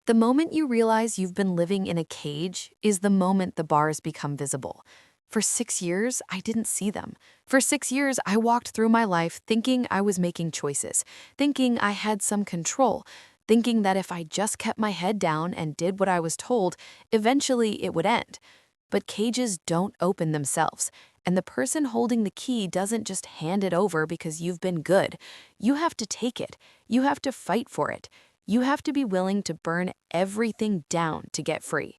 The moment you realize you've been living in a cage is the moment the bars become visible. For 6 years, I didn't see them. For 6 years, I walked through my life thinking I was making choices, thinking I had some control, thinking that if I just kept my head down and did what I was told, eventually it would end. But cages don't open themselves, and the person holding the key doesn't just hand it over because you've been good. You have to take it. You have to fight for it. You have to be willing to burn everything down to get free.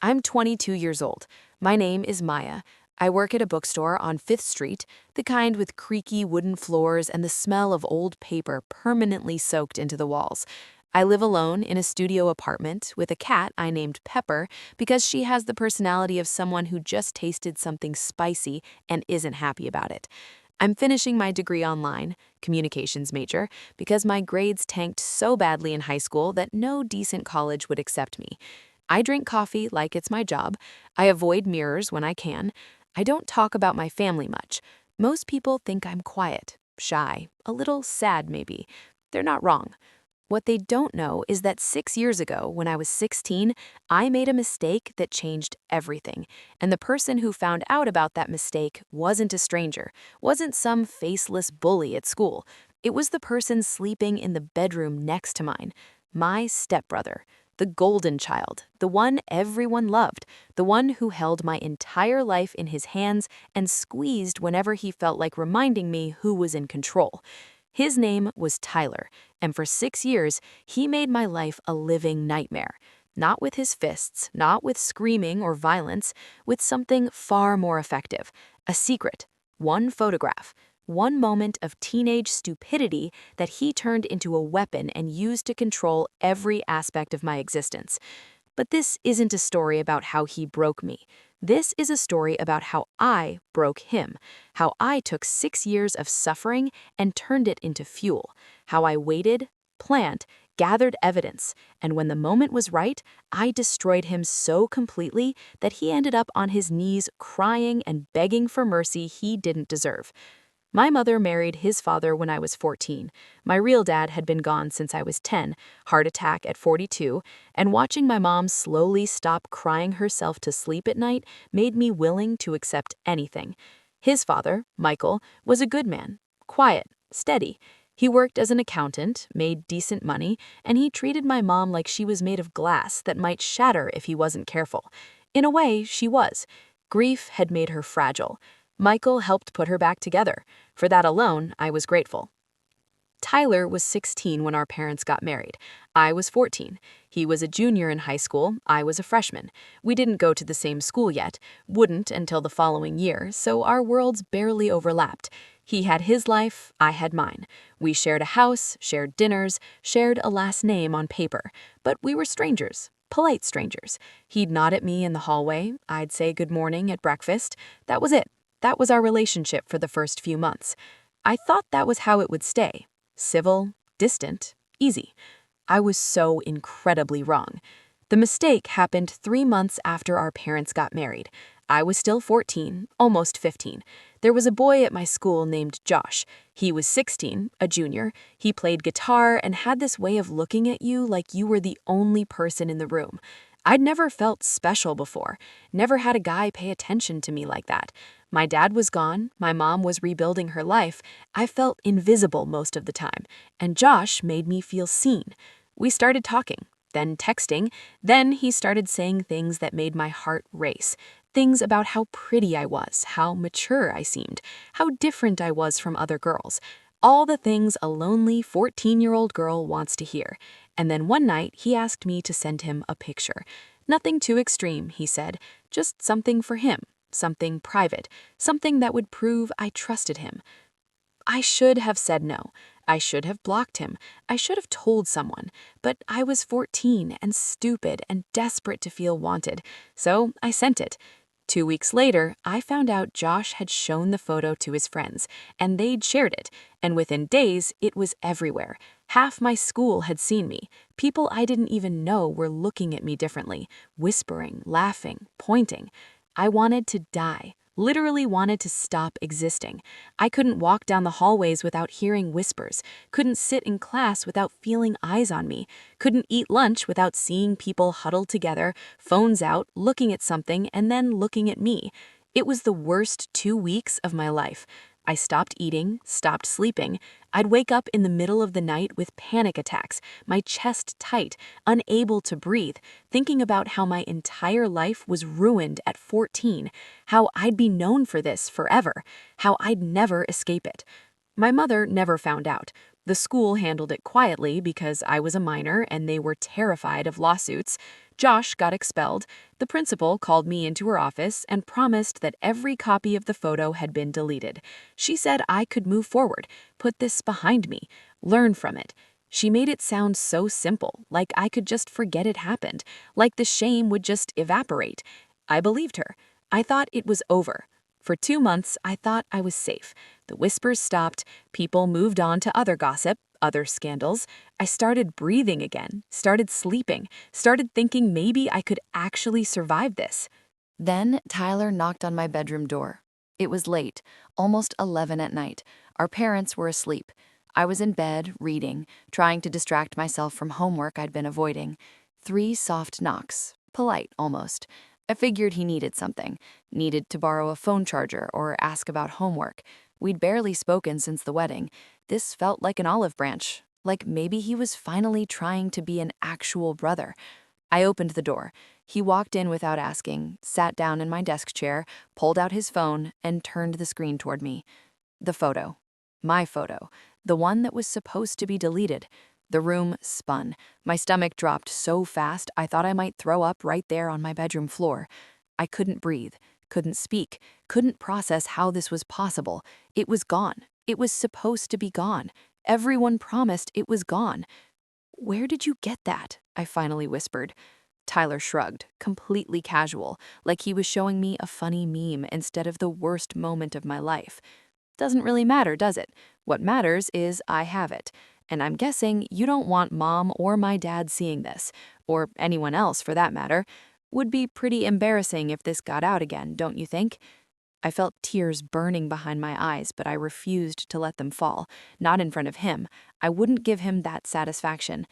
I'm 22 years old. My name is Maya. I work at a bookstore on 5th Street, the kind with creaky wooden floors and the smell of old paper permanently soaked into the walls. I live alone in a studio apartment with a cat I named Pepper because she has the personality of someone who just tasted something spicy and isn't happy about it. I'm finishing my degree online, communications major, because my grades tanked so badly in high school that no decent college would accept me. I drink coffee like it's my job. I avoid mirrors when I can. I don't talk about my family much. Most people think I'm quiet, shy, a little sad maybe. They're not wrong. What they don't know is that 6 years ago, when I was 16, I made a mistake that changed everything. And the person who found out about that mistake wasn't a stranger, wasn't some faceless bully at school. It was the person sleeping in the bedroom next to mine, my stepbrother, the golden child, the one everyone loved, the one who held my entire life in his hands and squeezed whenever he felt like reminding me who was in control. His name was Tyler, and for 6 years, he made my life a living nightmare. Not with his fists, not with screaming or violence, with something far more effective, a secret, one photograph, one moment of teenage stupidity that he turned into a weapon and used to control every aspect of my existence. But this isn't a story about how he broke me. This is a story about how I broke him, how I took 6 years of suffering and turned it into fuel, how I waited, planned, gathered evidence, and when the moment was right, I destroyed him so completely that he ended up on his knees crying and begging for mercy he didn't deserve. My mother married his father when I was 14. My real dad had been gone since I was 10, heart attack at 42, and watching my mom slowly stop crying herself to sleep at night made me willing to accept anything. His father, Michael, was a good man, quiet, steady. He worked as an accountant, made decent money, and he treated my mom like she was made of glass that might shatter if he wasn't careful. In a way, she was. Grief had made her fragile. Michael helped put her back together. For that alone, I was grateful. Tyler was 16 when our parents got married. I was 14. He was a junior in high school, I was a freshman. We didn't go to the same school yet, wouldn't until the following year, so our worlds barely overlapped. He had his life, I had mine. We shared a house, shared dinners, shared a last name on paper, but we were strangers. Polite strangers. He'd nod at me in the hallway, I'd say good morning at breakfast. That was it. That was our relationship for the first few months. I thought that was how it would stay. Civil, distant, easy. I was so incredibly wrong. The mistake happened 3 months after our parents got married. I was still 14, almost 15. There was a boy at my school named Josh. He was 16, a junior. He played guitar and had this way of looking at you like you were the only person in the room. I'd never felt special before, never had a guy pay attention to me like that. My dad was gone, my mom was rebuilding her life. I felt invisible most of the time, and Josh made me feel seen. We started talking, then texting, then he started saying things that made my heart race. Things about how pretty I was, how mature I seemed, how different I was from other girls. All the things a lonely 14-year-old girl wants to hear. And then one night, he asked me to send him a picture. Nothing too extreme, he said, just something for him, something private, something that would prove I trusted him. I should have said no. I should have blocked him. I should have told someone. But I was 14 and stupid and desperate to feel wanted, so I sent it. 2 weeks later, I found out Josh had shown the photo to his friends, and they'd shared it, and within days, it was everywhere. Half my school had seen me. People I didn't even know were looking at me differently, whispering, laughing, pointing. I wanted to die. literally wanted to stop existing. I couldn't walk down the hallways without hearing whispers, couldn't sit in class without feeling eyes on me, couldn't eat lunch without seeing people huddled together, phones out, looking at something, and then looking at me. It was the worst 2 weeks of my life. I stopped eating, stopped sleeping. I'd wake up in the middle of the night with panic attacks, my chest tight, unable to breathe, thinking about how my entire life was ruined at 14, how I'd be known for this forever, how I'd never escape it. My mother never found out. The school handled it quietly because I was a minor and they were terrified of lawsuits. Josh got expelled. The principal called me into her office and promised that every copy of the photo had been deleted. She said I could move forward, put this behind me, learn from it. She made it sound so simple, like I could just forget it happened, like the shame would just evaporate. I believed her. I thought it was over. For 2 months, I thought I was safe. The whispers stopped, people moved on to other gossip, other scandals. I started breathing again, started sleeping, started thinking maybe I could actually survive this. Then Tyler knocked on my bedroom door. It was late, almost 11 at night. Our parents were asleep. I was in bed, reading, trying to distract myself from homework I'd been avoiding. 3 soft knocks, polite almost. I figured he needed something, needed to borrow a phone charger or ask about homework. We'd barely spoken since the wedding. This felt like an olive branch, like maybe he was finally trying to be an actual brother. I opened the door. He walked in without asking, sat down in my desk chair, pulled out his phone, and turned the screen toward me. The photo. My photo. The one that was supposed to be deleted. The room spun. My stomach dropped so fast I thought I might throw up right there on my bedroom floor. I couldn't breathe, couldn't speak, couldn't process how this was possible. It was gone. It was supposed to be gone. Everyone promised it was gone. "Where did you get that?" I finally whispered. Tyler shrugged, completely casual, like he was showing me a funny meme instead of the worst moment of my life. Doesn't really matter, does it? What matters is I have it. And I'm guessing you don't want mom or my dad seeing this, or anyone else for that matter. Would be pretty embarrassing if this got out again, don't you think? I felt tears burning behind my eyes, but I refused to let them fall. Not in front of him. I wouldn't give him that satisfaction.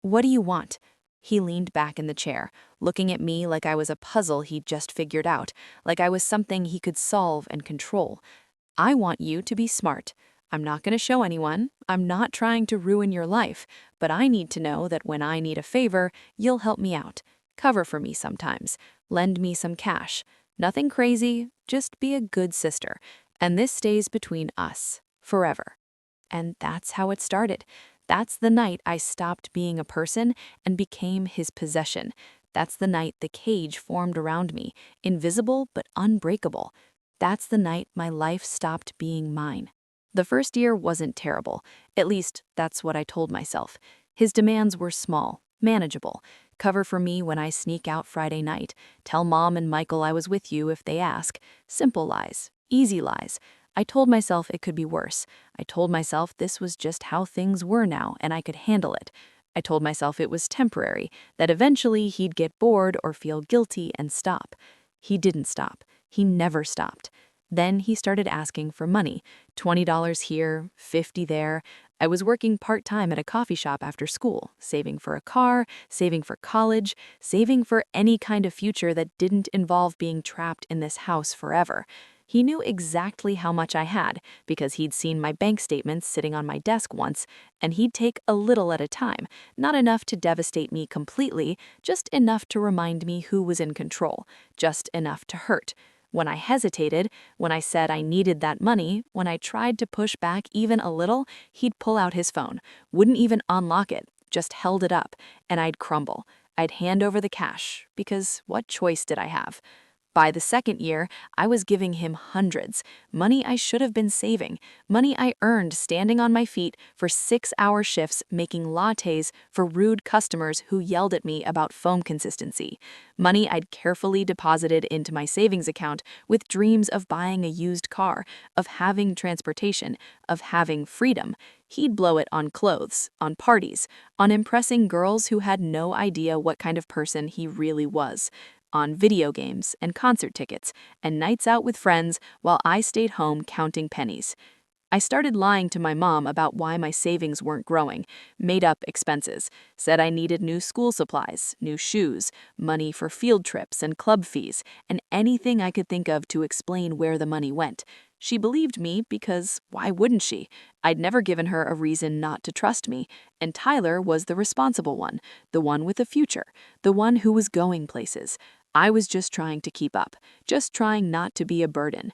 "What do you want?" He leaned back in the chair, looking at me like I was a puzzle he'd just figured out, like I was something he could solve and control. "I want you to be smart. I'm not going to show anyone. I'm not trying to ruin your life, but I need to know that when I need a favor, you'll help me out. Cover for me sometimes. Lend me some cash. Nothing crazy, just be a good sister. And this stays between us, forever." And that's how it started. That's the night I stopped being a person and became his possession. That's the night the cage formed around me, invisible but unbreakable. That's the night my life stopped being mine. The first year wasn't terrible. At least, that's what I told myself. His demands were small, manageable. Cover for me when I sneak out Friday night. Tell Mom and Michael I was with you if they ask. Simple lies, easy lies. I told myself it could be worse. I told myself this was just how things were now and I could handle it. I told myself it was temporary, that eventually he'd get bored or feel guilty and stop. He didn't stop. He never stopped. Then he started asking for money, $20 here, $50 there. I was working part-time at a coffee shop after school, saving for a car, saving for college, saving for any kind of future that didn't involve being trapped in this house forever. He knew exactly how much I had because he'd seen my bank statements sitting on my desk once, and he'd take a little at a time, not enough to devastate me completely, just enough to remind me who was in control, just enough to hurt. When I hesitated, when I said I needed that money, when I tried to push back even a little, he'd pull out his phone, wouldn't even unlock it, just held it up, and I'd crumble. I'd hand over the cash, because what choice did I have? By the second year, I was giving him hundreds, money I should have been saving, money I earned standing on my feet for 6-hour shifts making lattes for rude customers who yelled at me about foam consistency, money I'd carefully deposited into my savings account with dreams of buying a used car, of having transportation, of having freedom. He'd blow it on clothes, on parties, on impressing girls who had no idea what kind of person he really was. on video games and concert tickets and nights out with friends while I stayed home counting pennies. I started lying to my mom about why my savings weren't growing, made up expenses, said I needed new school supplies, new shoes, money for field trips and club fees, and anything I could think of to explain where the money went. She believed me because why wouldn't she? I'd never given her a reason not to trust me, and Tyler was the responsible one, the one with a future, the one who was going places. I was just trying to keep up, just trying not to be a burden.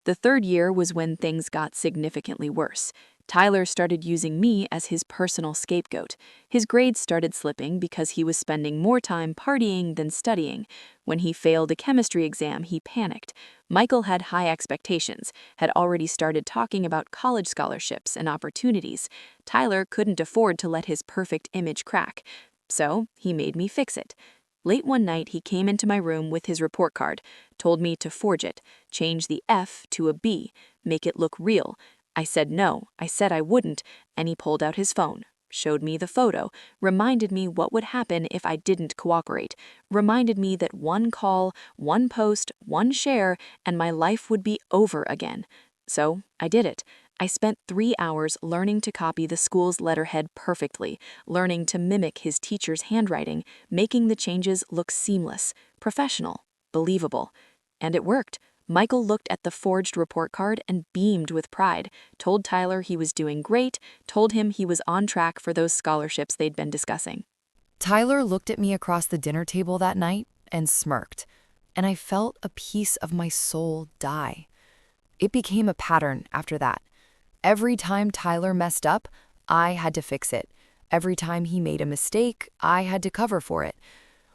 The third year was when things got significantly worse. Tyler started using me as his personal scapegoat. His grades started slipping because he was spending more time partying than studying. When he failed a chemistry exam, he panicked. Michael had high expectations, had already started talking about college scholarships and opportunities. Tyler couldn't afford to let his perfect image crack, so he made me fix it. Late one night, he came into my room with his report card, told me to forge it, change the F to a B, make it look real. I said no, I said I wouldn't, and he pulled out his phone, showed me the photo, reminded me what would happen if I didn't cooperate, reminded me that one call, one post, one share, and my life would be over again. So I did it. I spent 3 hours learning to copy the school's letterhead perfectly, learning to mimic his teacher's handwriting, making the changes look seamless, professional, believable. And it worked. Michael looked at the forged report card and beamed with pride, told Tyler he was doing great, told him he was on track for those scholarships they'd been discussing. Tyler looked at me across the dinner table that night and smirked, and I felt a piece of my soul die. It became a pattern after that. Every time Tyler messed up, I had to fix it. Every time he made a mistake, I had to cover for it.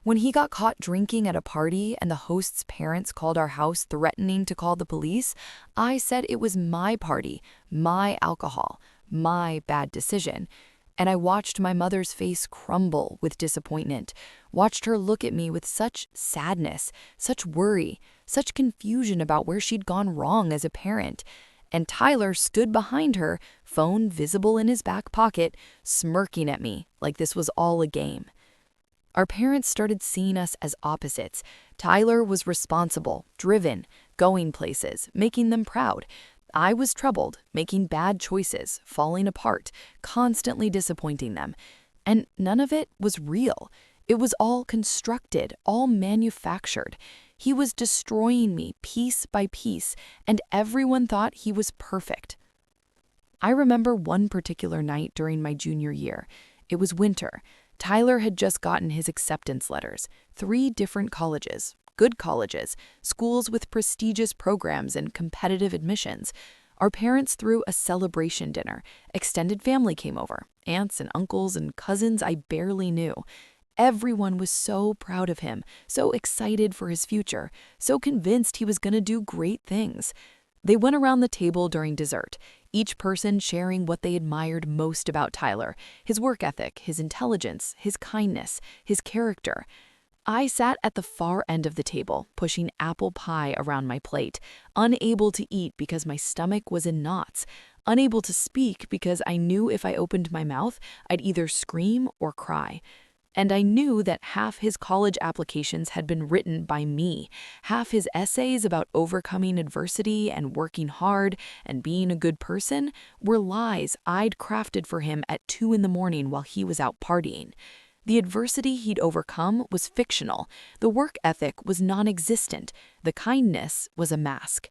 When he got caught drinking at a party and the host's parents called our house threatening to call the police, I said it was my party, my alcohol, my bad decision. And I watched my mother's face crumble with disappointment, watched her look at me with such sadness, such worry, such confusion about where she'd gone wrong as a parent. And Tyler stood behind her, phone visible in his back pocket, smirking at me like this was all a game. Our parents started seeing us as opposites. Tyler was responsible, driven, going places, making them proud. I was troubled, making bad choices, falling apart, constantly disappointing them. And none of it was real. It was all constructed, all manufactured. He was destroying me piece by piece, and everyone thought he was perfect. I remember one particular night during my junior year. It was winter. Tyler had just gotten his acceptance letters, 3 different colleges, good colleges, schools with prestigious programs and competitive admissions. Our parents threw a celebration dinner. Extended family came over, aunts and uncles and cousins I barely knew. Everyone was so proud of him, so excited for his future, so convinced he was going to do great things. They went around the table during dessert, each person sharing what they admired most about Tyler, his work ethic, his intelligence, his kindness, his character. I sat at the far end of the table, pushing apple pie around my plate, unable to eat because my stomach was in knots, unable to speak because I knew if I opened my mouth, I'd either scream or cry. And I knew that half his college applications had been written by me, half his essays about overcoming adversity and working hard and being a good person were lies I'd crafted for him at 2 in the morning while he was out partying. The adversity he'd overcome was fictional, the work ethic was non-existent, the kindness was a mask.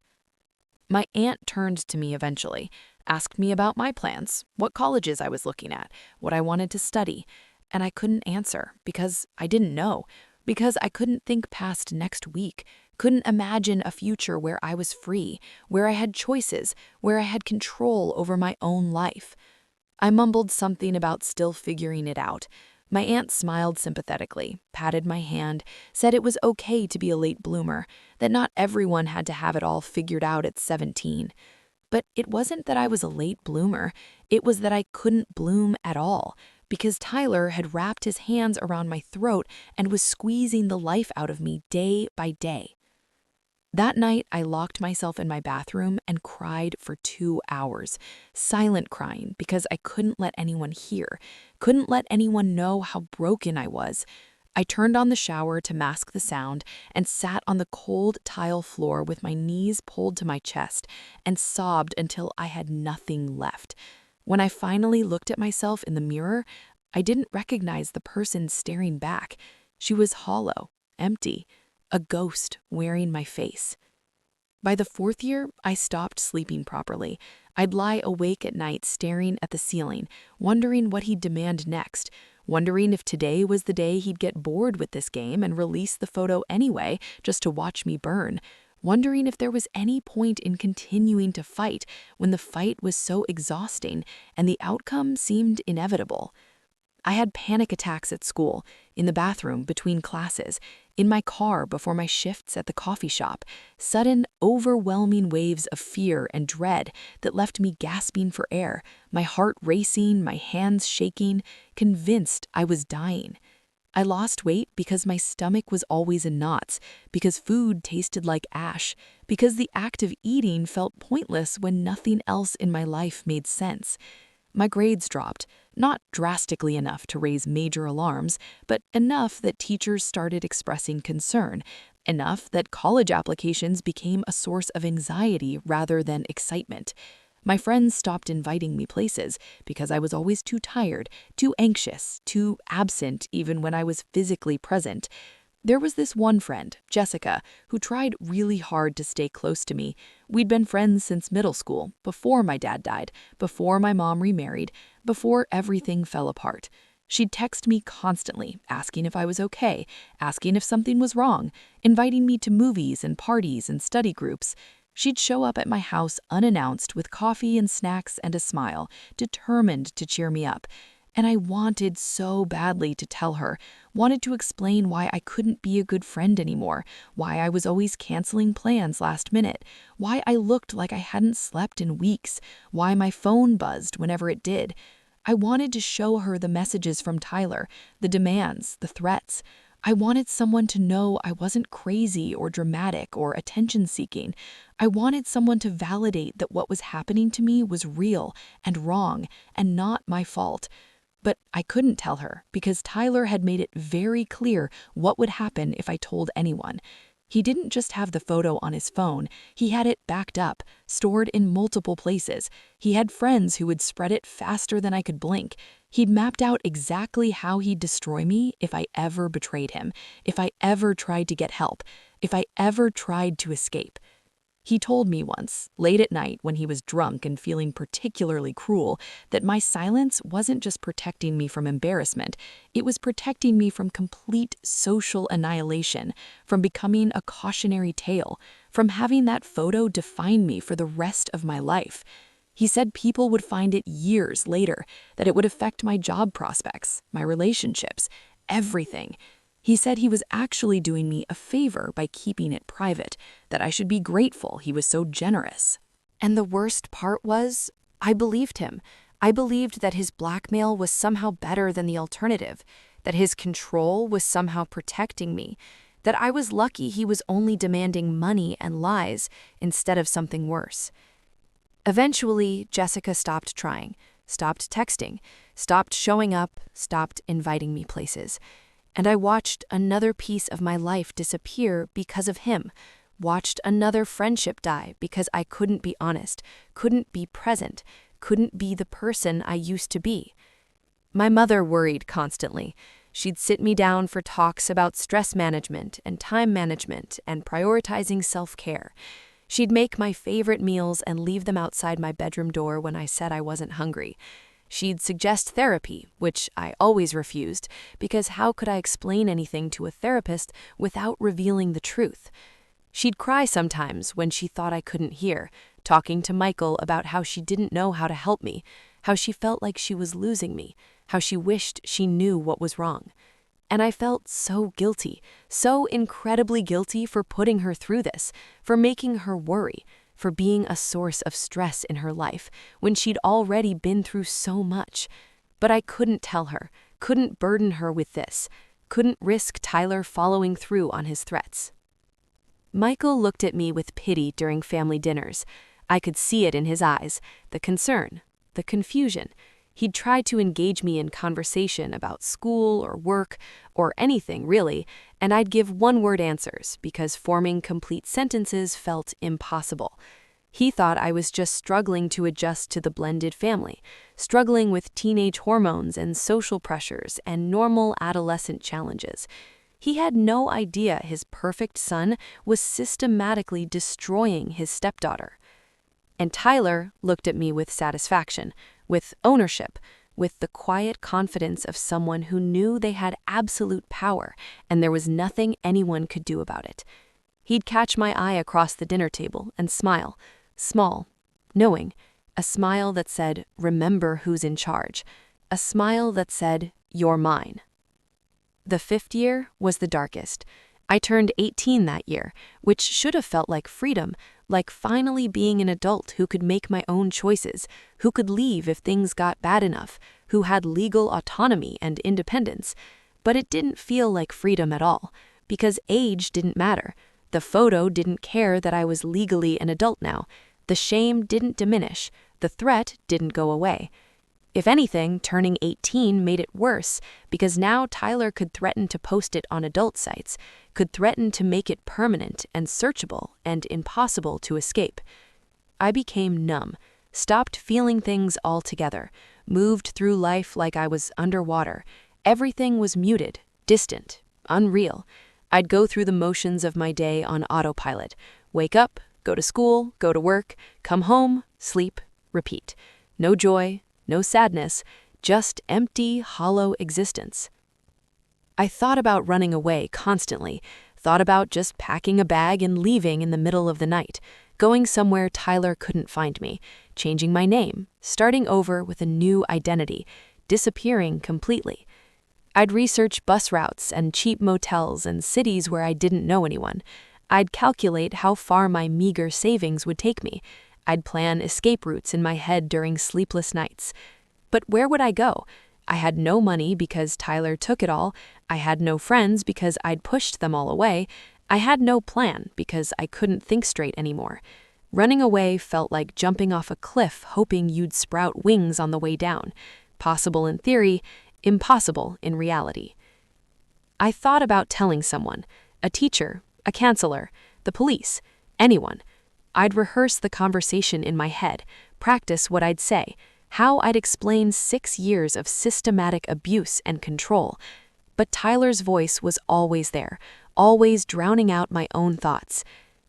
My aunt turned to me eventually, asked me about my plans, what colleges I was looking at, what I wanted to study. And I couldn't answer because I didn't know, because I couldn't think past next week, couldn't imagine a future where I was free, where I had choices, where I had control over my own life. I mumbled something about still figuring it out. My aunt smiled sympathetically, patted my hand, said it was okay to be a late bloomer, that not everyone had to have it all figured out at 17. But it wasn't that I was a late bloomer, it was that I couldn't bloom at all, because Tyler had wrapped his hands around my throat and was squeezing the life out of me day by day. That night, I locked myself in my bathroom and cried for 2 hours, silent crying because I couldn't let anyone hear, couldn't let anyone know how broken I was. I turned on the shower to mask the sound and sat on the cold tile floor with my knees pulled to my chest and sobbed until I had nothing left. When I finally looked at myself in the mirror, I didn't recognize the person staring back. She was hollow, empty, a ghost wearing my face. By the fourth year, I stopped sleeping properly. I'd lie awake at night staring at the ceiling, wondering what he'd demand next, wondering if today was the day he'd get bored with this game and release the photo anyway just to watch me burn, wondering if there was any point in continuing to fight when the fight was so exhausting and the outcome seemed inevitable. I had panic attacks at school, in the bathroom between classes, in my car before my shifts at the coffee shop, sudden, overwhelming waves of fear and dread that left me gasping for air, my heart racing, my hands shaking, convinced I was dying. I lost weight because my stomach was always in knots, because food tasted like ash, because the act of eating felt pointless when nothing else in my life made sense. My grades dropped, not drastically enough to raise major alarms, but enough that teachers started expressing concern, enough that college applications became a source of anxiety rather than excitement. My friends stopped inviting me places because I was always too tired, too anxious, too absent even when I was physically present. There was this one friend, Jessica, who tried really hard to stay close to me. We'd been friends since middle school, before my dad died, before my mom remarried, before everything fell apart. She'd text me constantly, asking if I was okay, asking if something was wrong, inviting me to movies and parties and study groups. She'd show up at my house unannounced with coffee and snacks and a smile, determined to cheer me up. And I wanted so badly to tell her, wanted to explain why I couldn't be a good friend anymore, why I was always canceling plans last minute, why I looked like I hadn't slept in weeks, why my phone buzzed whenever it did. I wanted to show her the messages from Tyler, the demands, the threats. I wanted someone to know I wasn't crazy or dramatic or attention-seeking. I wanted someone to validate that what was happening to me was real and wrong and not my fault. But I couldn't tell her because Tyler had made it very clear what would happen if I told anyone. He didn't just have the photo on his phone, he had it backed up, stored in multiple places. He had friends who would spread it faster than I could blink. He'd mapped out exactly how he'd destroy me if I ever betrayed him, if I ever tried to get help, if I ever tried to escape. He told me once, late at night when he was drunk and feeling particularly cruel, that my silence wasn't just protecting me from embarrassment, it was protecting me from complete social annihilation, from becoming a cautionary tale, from having that photo define me for the rest of my life. He said people would find it years later, that it would affect my job prospects, my relationships, everything. He said he was actually doing me a favor by keeping it private, that I should be grateful he was so generous. And the worst part was, I believed him. I believed that his blackmail was somehow better than the alternative, that his control was somehow protecting me, that I was lucky he was only demanding money and lies instead of something worse. Eventually, Jessica stopped trying, stopped texting, stopped showing up, stopped inviting me places. And I watched another piece of my life disappear because of him, watched another friendship die because I couldn't be honest, couldn't be present, couldn't be the person I used to be. My mother worried constantly. She'd sit me down for talks about stress management and time management and prioritizing self-care. She'd make my favorite meals and leave them outside my bedroom door when I said I wasn't hungry. She'd suggest therapy, which I always refused, because how could I explain anything to a therapist without revealing the truth? She'd cry sometimes when she thought I couldn't hear, talking to Michael about how she didn't know how to help me, how she felt like she was losing me, how she wished she knew what was wrong. And I felt so guilty, so incredibly guilty for putting her through this, for making her worry, for being a source of stress in her life when she'd already been through so much. But I couldn't tell her, couldn't burden her with this, couldn't risk Tyler following through on his threats. Michael looked at me with pity during family dinners. I could see it in his eyes, the concern, the confusion. He'd try to engage me in conversation about school or work or anything, really, and I'd give one-word answers because forming complete sentences felt impossible. He thought I was just struggling to adjust to the blended family, struggling with teenage hormones and social pressures and normal adolescent challenges. He had no idea his perfect son was systematically destroying his stepdaughter. And Tyler looked at me with satisfaction, with ownership, with the quiet confidence of someone who knew they had absolute power and there was nothing anyone could do about it. He'd catch my eye across the dinner table and smile, small, knowing, a smile that said, "Remember who's in charge," a smile that said, "You're mine." The 5th year was the darkest. I turned 18 that year, which should have felt like freedom, like finally being an adult who could make my own choices, who could leave if things got bad enough, who had legal autonomy and independence. But it didn't feel like freedom at all, because age didn't matter. The photo didn't care that I was legally an adult now. The shame didn't diminish. The threat didn't go away. If anything, turning 18 made it worse, because now Tyler could threaten to post it on adult sites, could threaten to make it permanent and searchable and impossible to escape. I became numb, stopped feeling things altogether, moved through life like I was underwater. Everything was muted, distant, unreal. I'd go through the motions of my day on autopilot. Wake up, go to school, go to work, come home, sleep, repeat. No joy, no sadness, just empty, hollow existence. I thought about running away constantly, thought about just packing a bag and leaving in the middle of the night, going somewhere Tyler couldn't find me, changing my name, starting over with a new identity, disappearing completely. I'd research bus routes and cheap motels and cities where I didn't know anyone. I'd calculate how far my meager savings would take me. I'd plan escape routes in my head during sleepless nights. But where would I go? I had no money because Tyler took it all. I had no friends because I'd pushed them all away. I had no plan because I couldn't think straight anymore. Running away felt like jumping off a cliff hoping you'd sprout wings on the way down. Possible in theory, impossible in reality. I thought about telling someone, a teacher, a counselor, the police, anyone. I'd rehearse the conversation in my head, practice what I'd say, how I'd explain 6 years of systematic abuse and control. But Tyler's voice was always there, always drowning out my own thoughts.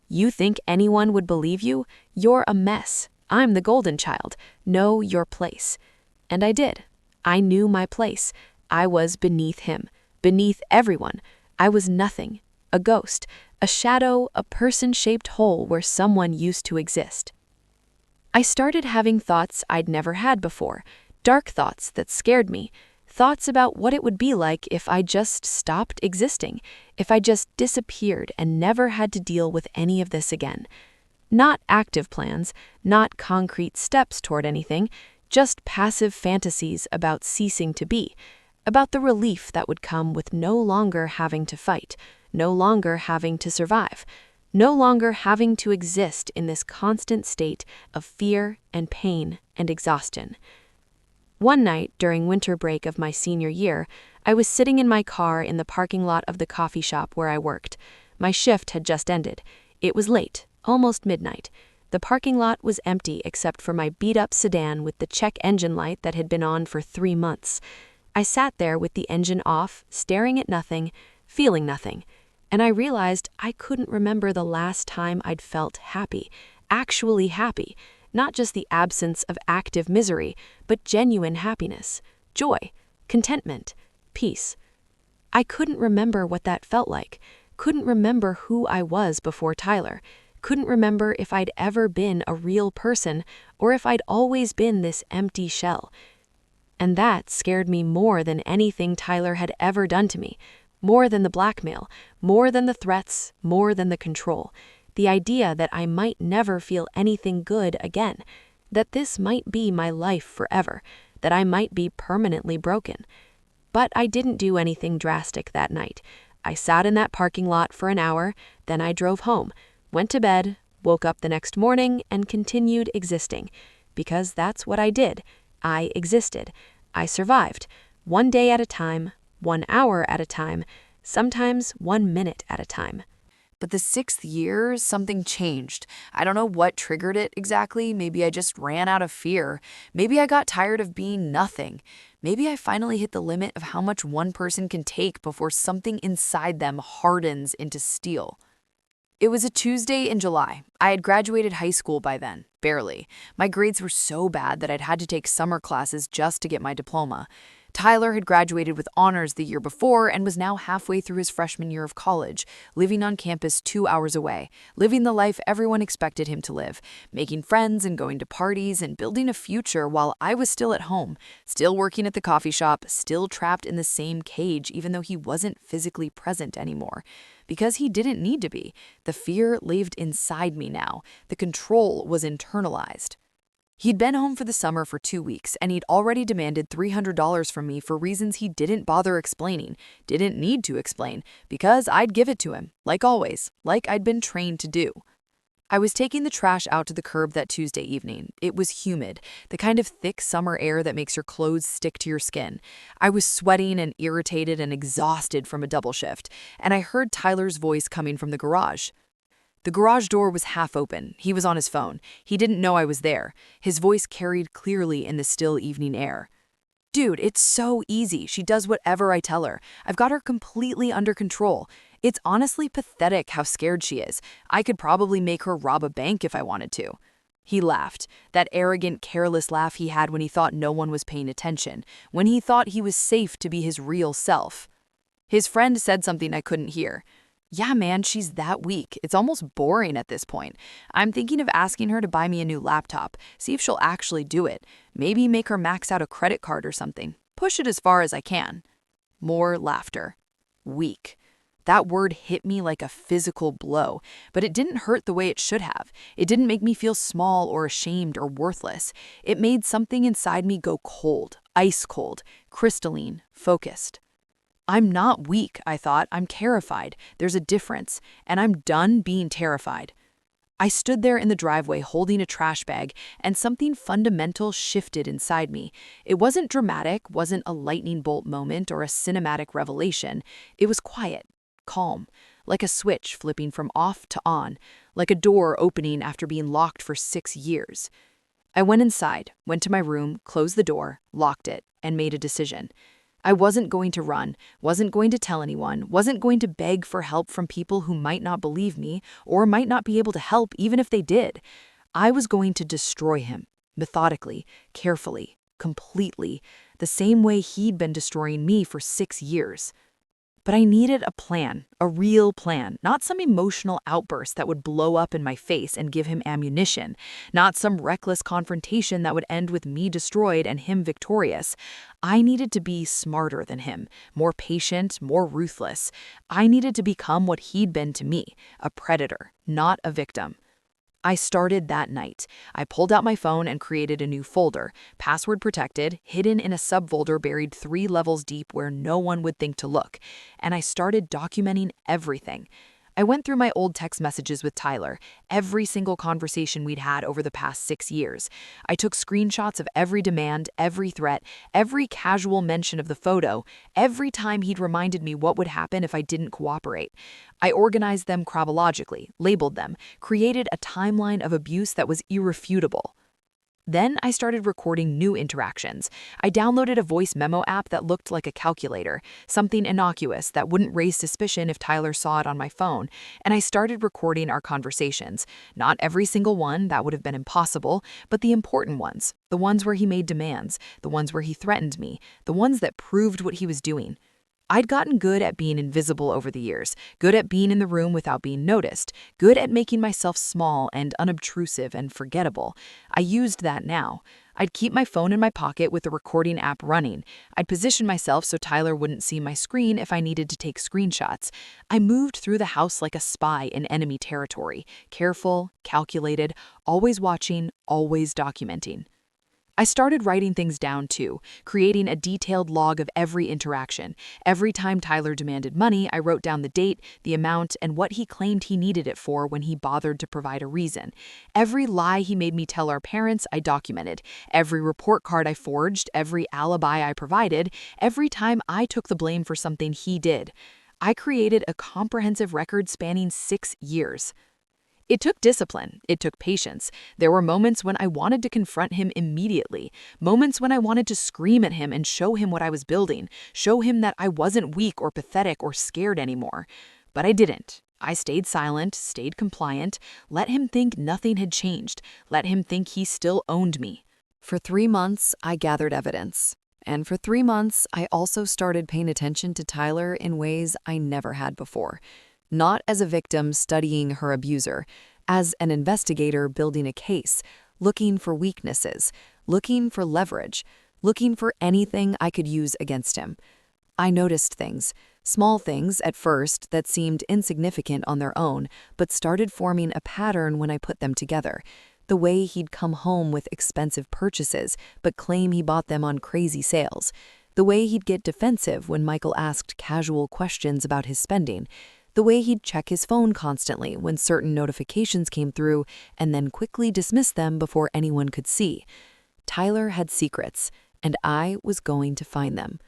You think anyone would believe you? You're a mess. I'm the golden child. Know your place. And I did. I knew my place. I was beneath him, beneath everyone. I was nothing, a ghost, a shadow, a person-shaped hole where someone used to exist. I started having thoughts I'd never had before, dark thoughts that scared me, thoughts about what it would be like if I just stopped existing, if I just disappeared and never had to deal with any of this again. Not active plans, not concrete steps toward anything, just passive fantasies about ceasing to be, about the relief that would come with no longer having to fight, no longer having to survive, no longer having to exist in this constant state of fear and pain and exhaustion. One night during winter break of my senior year, I was sitting in my car in the parking lot of the coffee shop where I worked. My shift had just ended. It was late, almost midnight. The parking lot was empty except for my beat-up sedan with the check engine light that had been on for 3 months. I sat there with the engine off, staring at nothing, feeling nothing. And I realized I couldn't remember the last time I'd felt happy, actually happy, not just the absence of active misery, but genuine happiness, joy, contentment, peace. I couldn't remember what that felt like, couldn't remember who I was before Tyler, couldn't remember if I'd ever been a real person or if I'd always been this empty shell. And that scared me more than anything Tyler had ever done to me. More than the blackmail, more than the threats, more than the control. The idea that I might never feel anything good again, that this might be my life forever, that I might be permanently broken. But I didn't do anything drastic that night. I sat in that parking lot for an hour, then I drove home, went to bed, woke up the next morning, and continued existing. Because that's what I did. I existed. I survived. 1 day at a time, 1 hour at a time, sometimes 1 minute at a time. But the 6th year, something changed. I don't know what triggered it exactly. Maybe I just ran out of fear. Maybe I got tired of being nothing. Maybe I finally hit the limit of how much one person can take before something inside them hardens into steel. It was a Tuesday in July. I had graduated high school by then, barely. My grades were so bad that I'd had to take summer classes just to get my diploma. Tyler had graduated with honors the year before and was now halfway through his freshman year of college, living on campus 2 hours away, living the life everyone expected him to live, making friends and going to parties and building a future while I was still at home, still working at the coffee shop, still trapped in the same cage even though he wasn't physically present anymore. Because he didn't need to be. The fear lived inside me now. The control was internalized. He'd been home for the summer for 2 weeks, and he'd already demanded $300 from me for reasons he didn't bother explaining, didn't need to explain, because I'd give it to him, like always, like I'd been trained to do. I was taking the trash out to the curb that Tuesday evening. It was humid, the kind of thick summer air that makes your clothes stick to your skin. I was sweating and irritated and exhausted from a double shift, and I heard Tyler's voice coming from the garage. The garage door was half open. He was on his phone. He didn't know I was there. His voice carried clearly in the still evening air. Dude, it's so easy. She does whatever I tell her. I've got her completely under control. It's honestly pathetic how scared she is. I could probably make her rob a bank if I wanted to. He laughed, that arrogant, careless laugh he had when he thought no one was paying attention, when he thought he was safe to be his real self. His friend said something I couldn't hear. Yeah, man, she's that weak. It's almost boring at this point. I'm thinking of asking her to buy me a new laptop, see if she'll actually do it. Maybe make her max out a credit card or something. Push it as far as I can. More laughter. Weak. That word hit me like a physical blow, but it didn't hurt the way it should have. It didn't make me feel small or ashamed or worthless. It made something inside me go cold, ice cold, crystalline, focused. I'm not weak, I thought. I'm terrified. There's a difference, and I'm done being terrified. I stood there in the driveway holding a trash bag, and something fundamental shifted inside me. It wasn't dramatic, wasn't a lightning bolt moment or a cinematic revelation. It was quiet, calm, like a switch flipping from off to on, like a door opening after being locked for 6 years. I went inside, went to my room, closed the door, locked it, and made a decision. I wasn't going to run, wasn't going to tell anyone, wasn't going to beg for help from people who might not believe me or might not be able to help even if they did. I was going to destroy him, methodically, carefully, completely, the same way he'd been destroying me for 6 years. But I needed a plan, a real plan, not some emotional outburst that would blow up in my face and give him ammunition, not some reckless confrontation that would end with me destroyed and him victorious. I needed to be smarter than him, more patient, more ruthless. I needed to become what he'd been to me, a predator, not a victim. I started that night. I pulled out my phone and created a new folder, password protected, hidden in a subfolder buried 3 levels deep where no one would think to look. And I started documenting everything. I went through my old text messages with Tyler, every single conversation we'd had over the past 6 years. I took screenshots of every demand, every threat, every casual mention of the photo, every time he'd reminded me what would happen if I didn't cooperate. I organized them chronologically, labeled them, created a timeline of abuse that was irrefutable. Then I started recording new interactions. I downloaded a voice memo app that looked like a calculator, something innocuous that wouldn't raise suspicion if Tyler saw it on my phone, and I started recording our conversations. Not every single one, that would have been impossible, but the important ones, the ones where he made demands, the ones where he threatened me, the ones that proved what he was doing. I'd gotten good at being invisible over the years, good at being in the room without being noticed, good at making myself small and unobtrusive and forgettable. I used that now. I'd keep my phone in my pocket with the recording app running. I'd position myself so Tyler wouldn't see my screen if I needed to take screenshots. I moved through the house like a spy in enemy territory, careful, calculated, always watching, always documenting. I started writing things down too, creating a detailed log of every interaction. Every time Tyler demanded money, I wrote down the date, the amount, and what he claimed he needed it for when he bothered to provide a reason. Every lie he made me tell our parents, I documented. Every report card I forged, every alibi I provided, every time I took the blame for something he did. I created a comprehensive record spanning 6 years. It took discipline. It took patience. There were moments when I wanted to confront him immediately, moments when I wanted to scream at him and show him what I was building, show him that I wasn't weak or pathetic or scared anymore. But I didn't. I stayed silent, stayed compliant, let him think nothing had changed, let him think he still owned me. For 3 months, I gathered evidence. And for 3 months, I also started paying attention to Tyler in ways I never had before. Not as a victim studying her abuser, as an investigator building a case, looking for weaknesses, looking for leverage, looking for anything I could use against him. I noticed things, small things at first that seemed insignificant on their own, but started forming a pattern when I put them together. The way he'd come home with expensive purchases, but claim he bought them on crazy sales. The way he'd get defensive when Michael asked casual questions about his spending. The way he'd check his phone constantly when certain notifications came through and then quickly dismiss them before anyone could see. Tyler had secrets, and I was going to find them.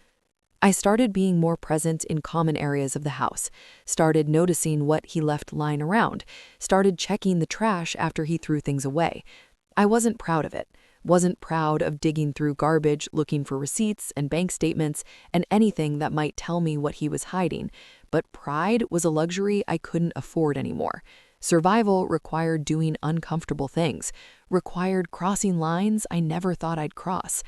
I started being more present in common areas of the house, started noticing what he left lying around, started checking the trash after he threw things away. I wasn't proud of it. Wasn't proud of digging through garbage looking for receipts and bank statements and anything that might tell me what he was hiding, but pride was a luxury I couldn't afford anymore. Survival required doing uncomfortable things, required crossing lines I never thought I'd cross.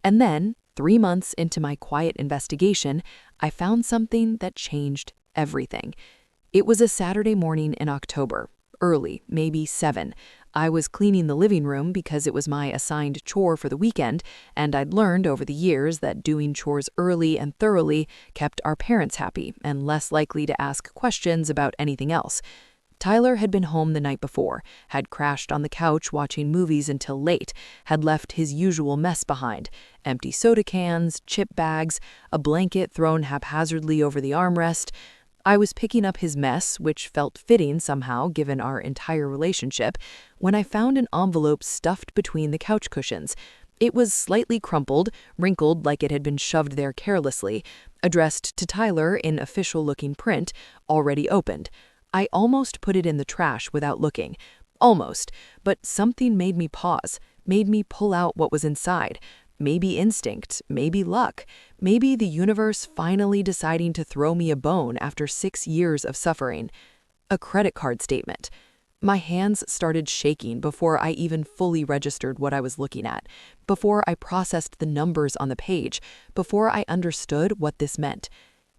And then, 3 months into my quiet investigation, I found something that changed everything. It was a Saturday morning in October, early, maybe 7. I was cleaning the living room because it was my assigned chore for the weekend, and I'd learned over the years that doing chores early and thoroughly kept our parents happy and less likely to ask questions about anything else. Tyler had been home the night before, had crashed on the couch watching movies until late, had left his usual mess behind: empty soda cans, chip bags, a blanket thrown haphazardly over the armrest. I was picking up his mess, which felt fitting somehow given our entire relationship, when I found an envelope stuffed between the couch cushions. It was slightly crumpled, wrinkled like it had been shoved there carelessly, addressed to Tyler in official-looking print, already opened. I almost put it in the trash without looking. Almost, but something made me pause, made me pull out what was inside. Maybe instinct, maybe luck, maybe the universe finally deciding to throw me a bone after 6 years of suffering. A credit card statement. My hands started shaking before I even fully registered what I was looking at, before I processed the numbers on the page, before I understood what this meant.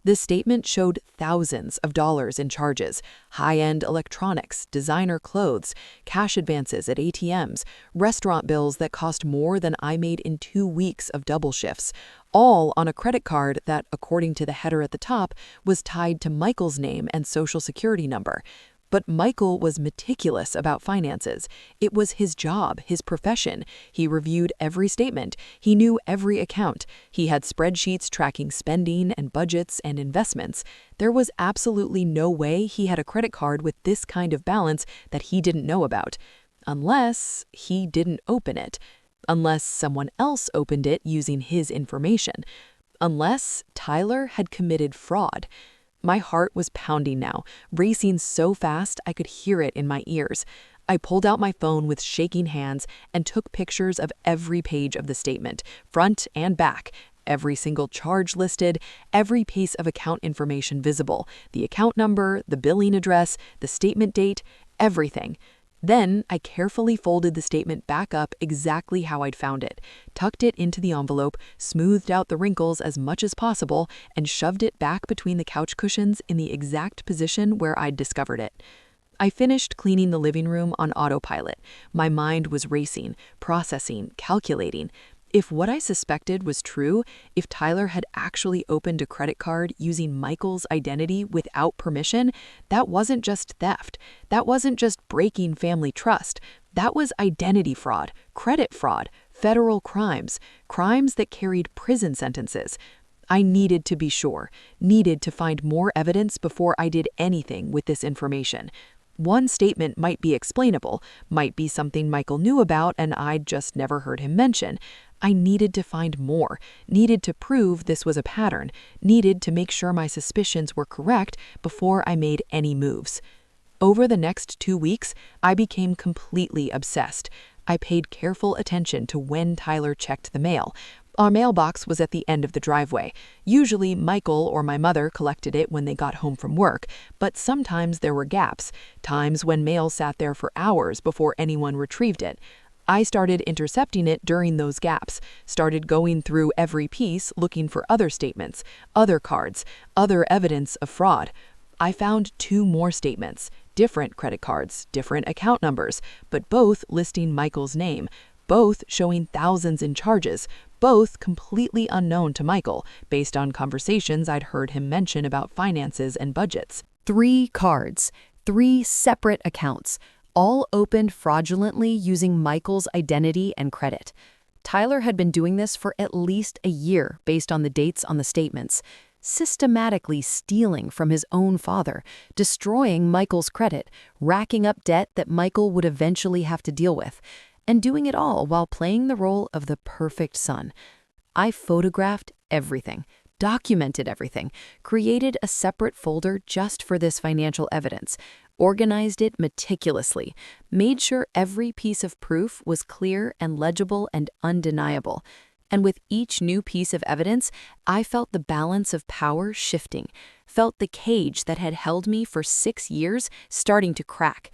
The statement showed thousands of dollars in charges: high-end electronics, designer clothes, cash advances at ATMs, restaurant bills that cost more than I made in 2 weeks of double shifts, all on a credit card that, according to the header at the top, was tied to Michael's name and social security number. But Michael was meticulous about finances. It was his job, his profession. He reviewed every statement. He knew every account. He had spreadsheets tracking spending and budgets and investments. There was absolutely no way he had a credit card with this kind of balance that he didn't know about. Unless he didn't open it. Unless someone else opened it using his information. Unless Tyler had committed fraud. My heart was pounding now, racing so fast I could hear it in my ears. I pulled out my phone with shaking hands and took pictures of every page of the statement, front and back, every single charge listed, every piece of account information visible, the account number, the billing address, the statement date, everything. Then I carefully folded the statement back up exactly how I'd found it, tucked it into the envelope, smoothed out the wrinkles as much as possible, and shoved it back between the couch cushions in the exact position where I'd discovered it. I finished cleaning the living room on autopilot. My mind was racing, processing, calculating. If what I suspected was true, if Tyler had actually opened a credit card using Michael's identity without permission, that wasn't just theft. That wasn't just breaking family trust. That was identity fraud, credit fraud, federal crimes, crimes that carried prison sentences. I needed to be sure, needed to find more evidence before I did anything with this information. One statement might be explainable, might be something Michael knew about and I'd just never heard him mention. I needed to find more, needed to prove this was a pattern, needed to make sure my suspicions were correct before I made any moves. Over the next 2 weeks, I became completely obsessed. I paid careful attention to when Tyler checked the mail. Our mailbox was at the end of the driveway. Usually, Michael or my mother collected it when they got home from work, but sometimes there were gaps, times when mail sat there for hours before anyone retrieved it. I started intercepting it during those gaps, started going through every piece looking for other statements, other cards, other evidence of fraud. I found 2 more statements, different credit cards, different account numbers, but both listing Michael's name, both showing thousands in charges, both completely unknown to Michael, based on conversations I'd heard him mention about finances and budgets. 3 cards, 3 separate accounts, all opened fraudulently using Michael's identity and credit. Tyler had been doing this for at least a year based on the dates on the statements, systematically stealing from his own father, destroying Michael's credit, racking up debt that Michael would eventually have to deal with, and doing it all while playing the role of the perfect son. I photographed everything, documented everything, created a separate folder just for this financial evidence, organized it meticulously, made sure every piece of proof was clear and legible and undeniable. And with each new piece of evidence, I felt the balance of power shifting, felt the cage that had held me for 6 years starting to crack.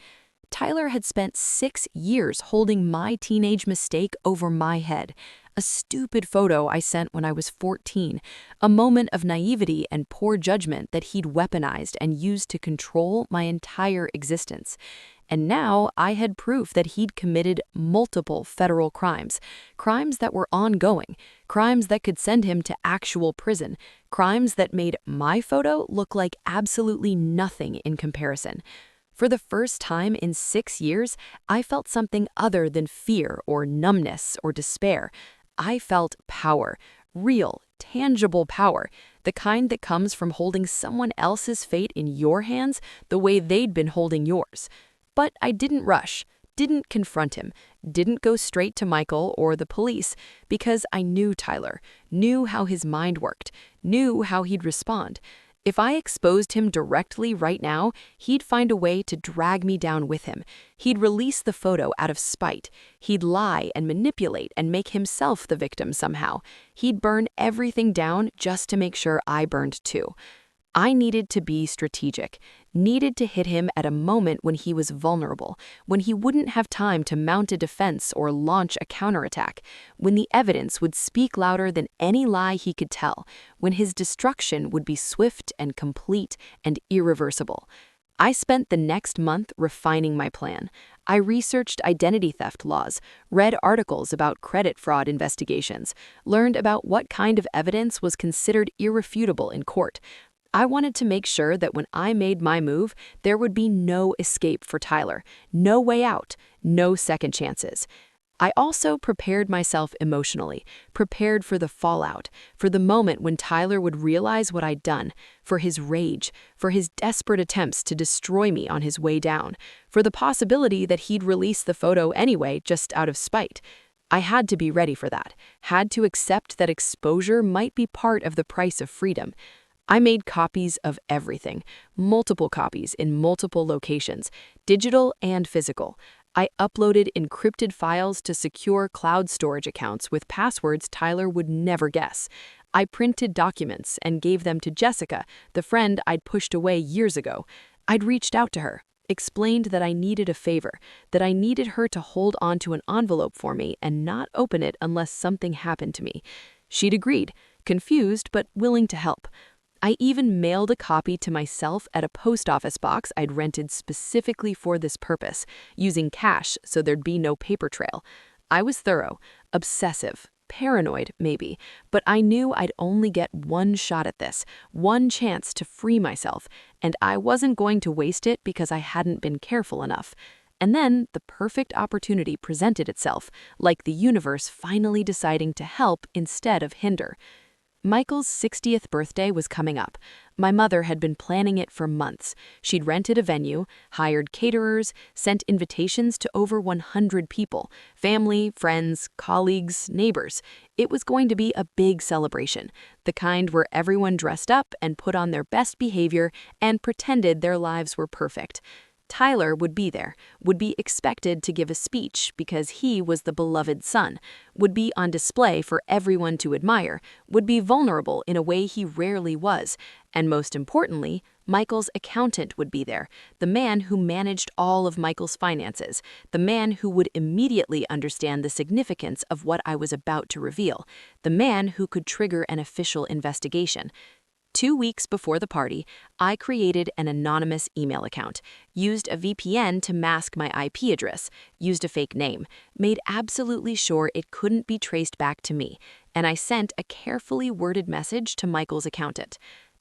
Tyler had spent 6 years holding my teenage mistake over my head, a stupid photo I sent when I was 14, a moment of naivety and poor judgment that he'd weaponized and used to control my entire existence. And now I had proof that he'd committed multiple federal crimes, crimes that were ongoing, crimes that could send him to actual prison, crimes that made my photo look like absolutely nothing in comparison. For the first time in 6 years, I felt something other than fear or numbness or despair. I felt power, real, tangible power, the kind that comes from holding someone else's fate in your hands the way they'd been holding yours. But I didn't rush, didn't confront him, didn't go straight to Michael or the police, because I knew Tyler, knew how his mind worked, knew how he'd respond. If I exposed him directly right now, he'd find a way to drag me down with him. He'd release the photo out of spite. He'd lie and manipulate and make himself the victim somehow. He'd burn everything down just to make sure I burned too. I needed to be strategic, needed to hit him at a moment when he was vulnerable, when he wouldn't have time to mount a defense or launch a counterattack, when the evidence would speak louder than any lie he could tell, when his destruction would be swift and complete and irreversible. I spent the next month refining my plan. I researched identity theft laws, read articles about credit fraud investigations, learned about what kind of evidence was considered irrefutable in court. I wanted to make sure that when I made my move, there would be no escape for Tyler, no way out, no second chances. I also prepared myself emotionally, prepared for the fallout, for the moment when Tyler would realize what I'd done, for his rage, for his desperate attempts to destroy me on his way down, for the possibility that he'd release the photo anyway just out of spite. I had to be ready for that, had to accept that exposure might be part of the price of freedom. I made copies of everything, multiple copies in multiple locations, digital and physical. I uploaded encrypted files to secure cloud storage accounts with passwords Tyler would never guess. I printed documents and gave them to Jessica, the friend I'd pushed away years ago. I'd reached out to her, explained that I needed a favor, that I needed her to hold onto an envelope for me and not open it unless something happened to me. She'd agreed, confused but willing to help. I even mailed a copy to myself at a post office box I'd rented specifically for this purpose, using cash so there'd be no paper trail. I was thorough, obsessive, paranoid maybe, but I knew I'd only get one shot at this, one chance to free myself, and I wasn't going to waste it because I hadn't been careful enough. And then the perfect opportunity presented itself, like the universe finally deciding to help instead of hinder. Michael's 60th birthday was coming up. My mother had been planning it for months. She'd rented a venue, hired caterers, sent invitations to over 100 people, family, friends, colleagues, neighbors. It was going to be a big celebration, the kind where everyone dressed up and put on their best behavior and pretended their lives were perfect. Tyler would be there, would be expected to give a speech because he was the beloved son, would be on display for everyone to admire, would be vulnerable in a way he rarely was, and most importantly, Michael's accountant would be there, the man who managed all of Michael's finances, the man who would immediately understand the significance of what I was about to reveal, the man who could trigger an official investigation. 2 weeks before the party, I created an anonymous email account, used a VPN to mask my IP address, used a fake name, made absolutely sure it couldn't be traced back to me, and I sent a carefully worded message to Michael's accountant.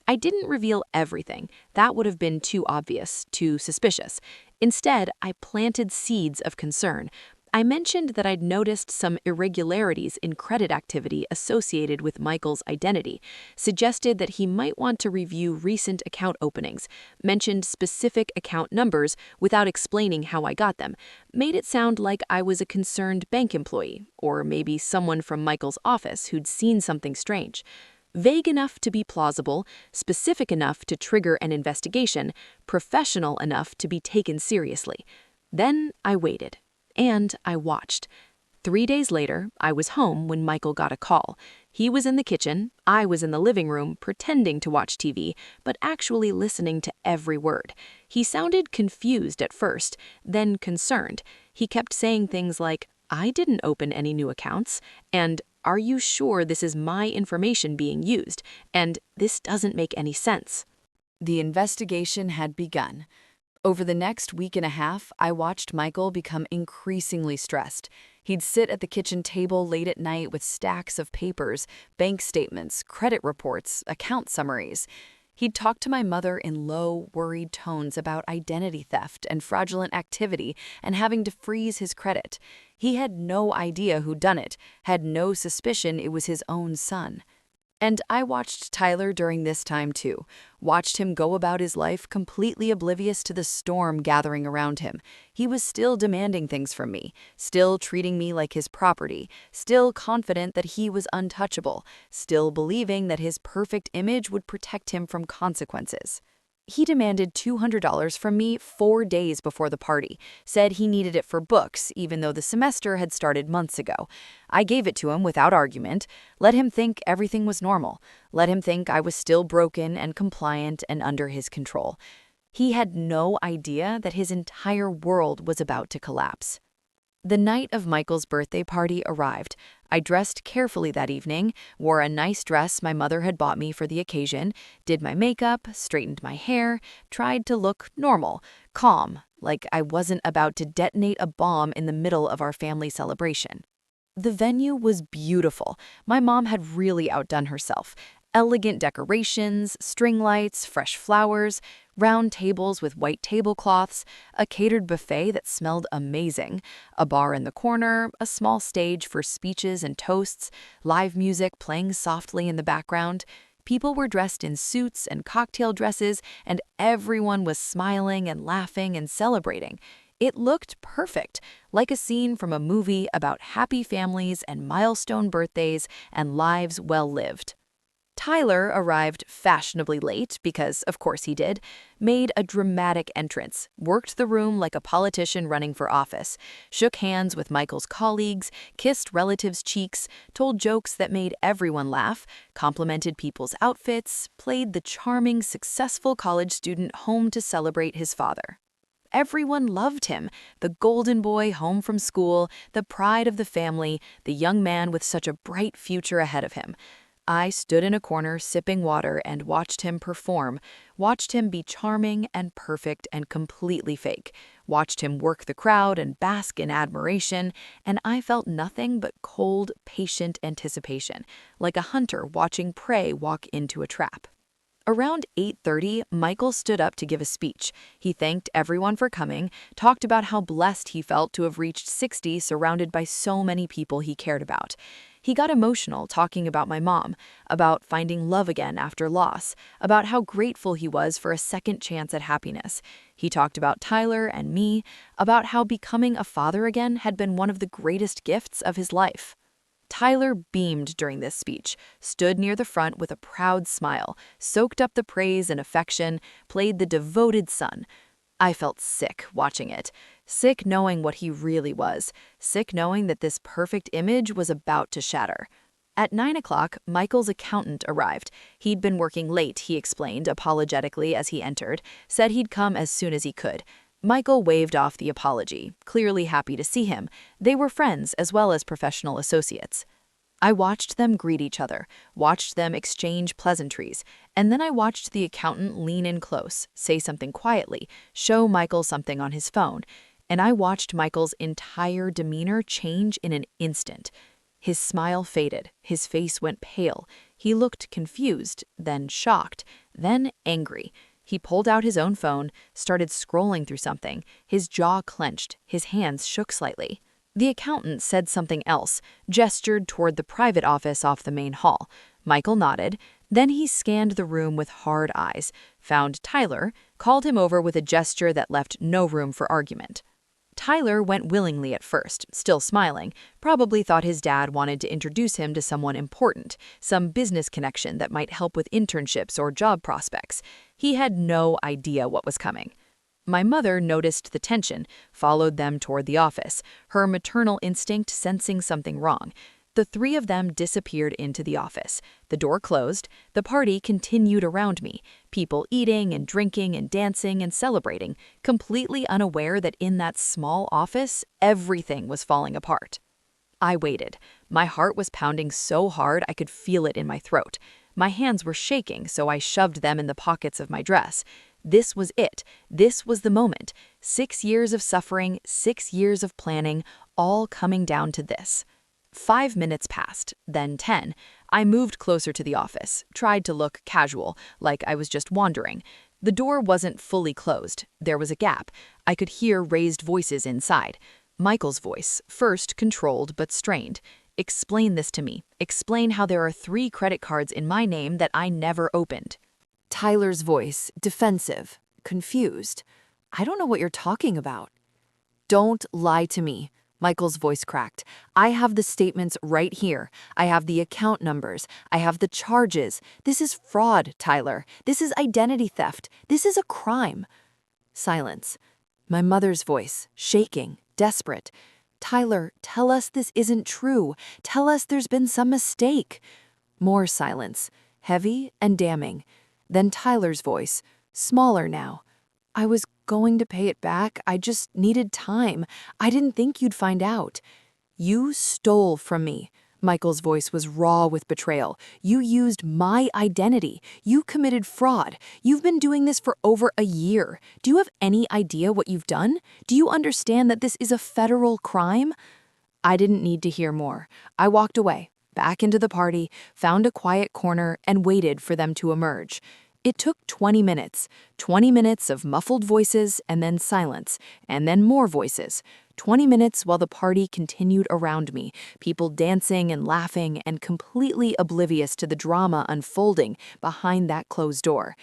I didn't reveal everything. That would have been too obvious, too suspicious. Instead, I planted seeds of concern. I mentioned that I'd noticed some irregularities in credit activity associated with Michael's identity, suggested that he might want to review recent account openings, mentioned specific account numbers without explaining how I got them, made it sound like I was a concerned bank employee, or maybe someone from Michael's office who'd seen something strange. Vague enough to be plausible, specific enough to trigger an investigation, professional enough to be taken seriously. Then I waited. And I watched. 3 days later, I was home when Michael got a call. He was in the kitchen, I was in the living room, pretending to watch TV, but actually listening to every word. He sounded confused at first, then concerned. He kept saying things like, "I didn't open any new accounts," and "Are you sure this is my information being used?" and "This doesn't make any sense." The investigation had begun. Over the next week and a half, I watched Michael become increasingly stressed. He'd sit at the kitchen table late at night with stacks of papers, bank statements, credit reports, account summaries. He'd talk to my mother in low, worried tones about identity theft and fraudulent activity and having to freeze his credit. He had no idea who'd done it, had no suspicion it was his own son. And I watched Tyler during this time too, watched him go about his life completely oblivious to the storm gathering around him. He was still demanding things from me, still treating me like his property, still confident that he was untouchable, still believing that his perfect image would protect him from consequences. He demanded $200 from me 4 days before the party, said he needed it for books, even though the semester had started months ago. I gave it to him without argument, let him think everything was normal, let him think I was still broken and compliant and under his control. He had no idea that his entire world was about to collapse. The night of Michael's birthday party arrived. I dressed carefully that evening, wore a nice dress my mother had bought me for the occasion, did my makeup, straightened my hair, tried to look normal, calm, like I wasn't about to detonate a bomb in the middle of our family celebration. The venue was beautiful. My mom had really outdone herself. Elegant decorations, string lights, fresh flowers, round tables with white tablecloths, a catered buffet that smelled amazing, a bar in the corner, a small stage for speeches and toasts, live music playing softly in the background. People were dressed in suits and cocktail dresses, and everyone was smiling and laughing and celebrating. It looked perfect, like a scene from a movie about happy families and milestone birthdays and lives well lived. Tyler arrived fashionably late because, of course he did, made a dramatic entrance, worked the room like a politician running for office, shook hands with Michael's colleagues, kissed relatives' cheeks, told jokes that made everyone laugh, complimented people's outfits, played the charming, successful college student home to celebrate his father. Everyone loved him, the golden boy home from school, the pride of the family, the young man with such a bright future ahead of him. I stood in a corner sipping water and watched him perform, watched him be charming and perfect and completely fake, watched him work the crowd and bask in admiration, and I felt nothing but cold, patient anticipation, like a hunter watching prey walk into a trap. Around 8:30, Michael stood up to give a speech. He thanked everyone for coming, talked about how blessed he felt to have reached 60 surrounded by so many people he cared about. He got emotional talking about my mom, about finding love again after loss, about how grateful he was for a second chance at happiness. He talked about Tyler and me, about how becoming a father again had been one of the greatest gifts of his life. Tyler beamed during this speech, stood near the front with a proud smile, soaked up the praise and affection, played the devoted son. I felt sick watching it, sick knowing what he really was, sick knowing that this perfect image was about to shatter. At 9 o'clock, Michael's accountant arrived. He'd been working late, he explained apologetically as he entered, said he'd come as soon as he could. Michael waved off the apology, clearly happy to see him. They were friends as well as professional associates. I watched them greet each other, watched them exchange pleasantries, and then I watched the accountant lean in close, say something quietly, show Michael something on his phone, and I watched Michael's entire demeanor change in an instant. His smile faded, his face went pale, he looked confused, then shocked, then angry. He pulled out his own phone, started scrolling through something, his jaw clenched, his hands shook slightly. The accountant said something else, gestured toward the private office off the main hall. Michael nodded. Then he scanned the room with hard eyes, found Tyler, called him over with a gesture that left no room for argument. Tyler went willingly at first, still smiling, probably thought his dad wanted to introduce him to someone important, some business connection that might help with internships or job prospects. He had no idea what was coming. My mother noticed the tension, followed them toward the office, her maternal instinct sensing something wrong. The three of them disappeared into the office. The door closed. The party continued around me, people eating and drinking and dancing and celebrating, completely unaware that in that small office, everything was falling apart. I waited. My heart was pounding so hard I could feel it in my throat. My hands were shaking, so I shoved them in the pockets of my dress. This was it. This was the moment. 6 years of suffering, 6 years of planning, all coming down to this. 5 minutes passed, then 10. I moved closer to the office, tried to look casual, like I was just wandering. The door wasn't fully closed. There was a gap. I could hear raised voices inside. Michael's voice, first controlled but strained. Explain this to me. Explain how there are 3 credit cards in my name that I never opened. Tyler's voice, defensive, confused. I don't know what you're talking about. Don't lie to me. Michael's voice cracked. I have the statements right here. I have the account numbers. I have the charges. This is fraud, Tyler. This is identity theft. This is a crime. Silence. My mother's voice, shaking, desperate. Tyler, tell us this isn't true. Tell us there's been some mistake. More silence, heavy and damning. Then Tyler's voice, smaller now. I was going to pay it back. I just needed time. I didn't think you'd find out. You stole from me. Michael's voice was raw with betrayal. You used my identity. You committed fraud. You've been doing this for over a year. Do you have any idea what you've done? Do you understand that this is a federal crime? I didn't need to hear more. I walked away, back into the party, found a quiet corner, and waited for them to emerge. It took 20 minutes of muffled voices and then silence, and then more voices. 20 minutes while the party continued around me, people dancing and laughing and completely oblivious to the drama unfolding behind that closed door.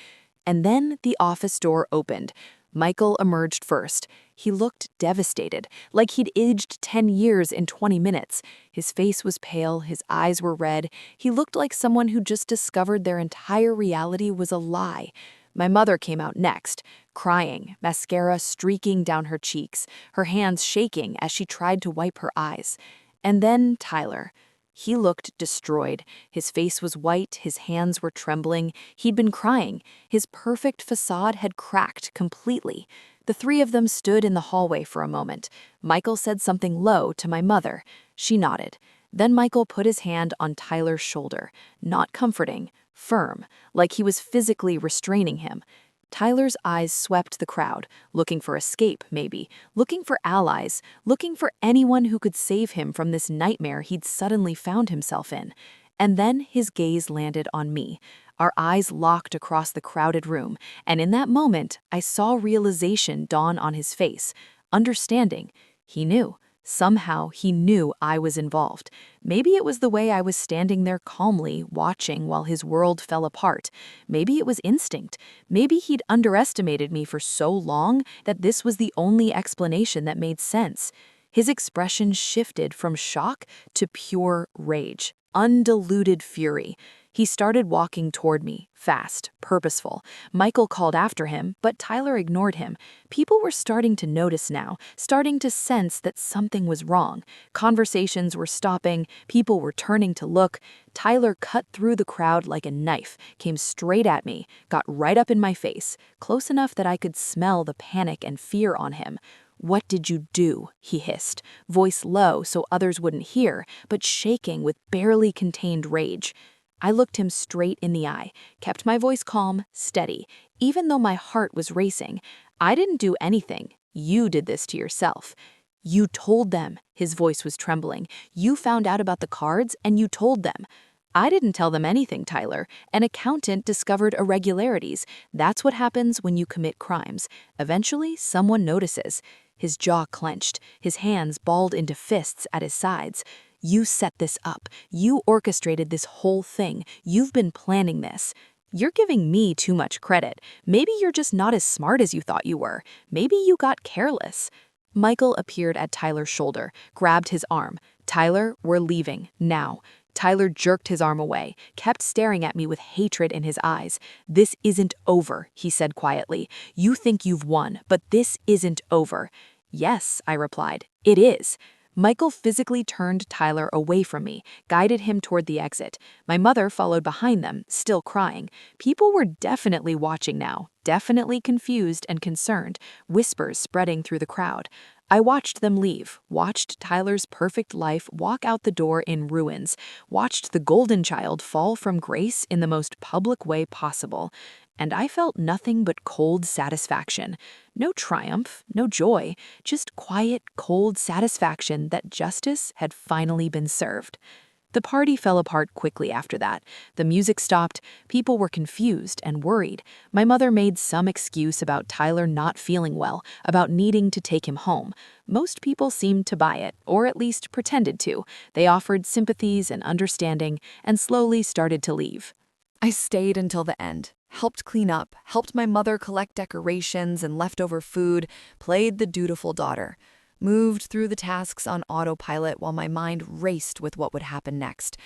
And then the office door opened. Michael emerged first. He looked devastated, like he'd aged 10 years in 20 minutes. His face was pale, his eyes were red. He looked like someone who just discovered their entire reality was a lie. My mother came out next, crying, mascara streaking down her cheeks, her hands shaking as she tried to wipe her eyes. And then Tyler. He looked destroyed. His face was white, his hands were trembling. He'd been crying. His perfect facade had cracked completely. The three of them stood in the hallway for a moment. Michael said something low to my mother. She nodded. Then Michael put his hand on Tyler's shoulder, not comforting, firm, like he was physically restraining him. Tyler's eyes swept the crowd, looking for escape, maybe, looking for allies, looking for anyone who could save him from this nightmare he'd suddenly found himself in. And then his gaze landed on me. Our eyes locked across the crowded room, and in that moment, I saw realization dawn on his face. Understanding. He knew. Somehow, he knew I was involved. Maybe it was the way I was standing there calmly, watching while his world fell apart. Maybe it was instinct. Maybe he'd underestimated me for so long that this was the only explanation that made sense. His expression shifted from shock to pure rage, undiluted fury. He started walking toward me, fast, purposeful. Michael called after him, but Tyler ignored him. People were starting to notice now, starting to sense that something was wrong. Conversations were stopping, people were turning to look. Tyler cut through the crowd like a knife, came straight at me, got right up in my face, close enough that I could smell the panic and fear on him. "What did you do?" he hissed, voice low so others wouldn't hear, but shaking with barely contained rage. I looked him straight in the eye, kept my voice calm, steady, even though my heart was racing. "I didn't do anything. You did this to yourself." "You told them," his voice was trembling. "You found out about the cards and you told them." "I didn't tell them anything, Tyler. An accountant discovered irregularities. That's what happens when you commit crimes. Eventually, someone notices." His jaw clenched, his hands balled into fists at his sides. "You set this up. You orchestrated this whole thing. You've been planning this." "You're giving me too much credit. Maybe you're just not as smart as you thought you were. Maybe you got careless." Michael appeared at Tyler's shoulder, grabbed his arm. "Tyler, we're leaving, now." Tyler jerked his arm away, kept staring at me with hatred in his eyes. "This isn't over," he said quietly. "You think you've won, but this isn't over." "Yes," I replied, "it is." Michael physically turned Tyler away from me, guided him toward the exit. My mother followed behind them, still crying. People were definitely watching now, definitely confused and concerned, whispers spreading through the crowd. I watched them leave, watched Tyler's perfect life walk out the door in ruins, watched the golden child fall from grace in the most public way possible. And I felt nothing but cold satisfaction. No triumph, no joy, just quiet, cold satisfaction that justice had finally been served. The party fell apart quickly after that. The music stopped, people were confused and worried. My mother made some excuse about Tyler not feeling well, about needing to take him home. Most people seemed to buy it, or at least pretended to. They offered sympathies and understanding, and slowly started to leave. I stayed until the end, helped clean up, helped my mother collect decorations and leftover food, played the dutiful daughter. Moved through the tasks on autopilot while my mind raced with what would happen next.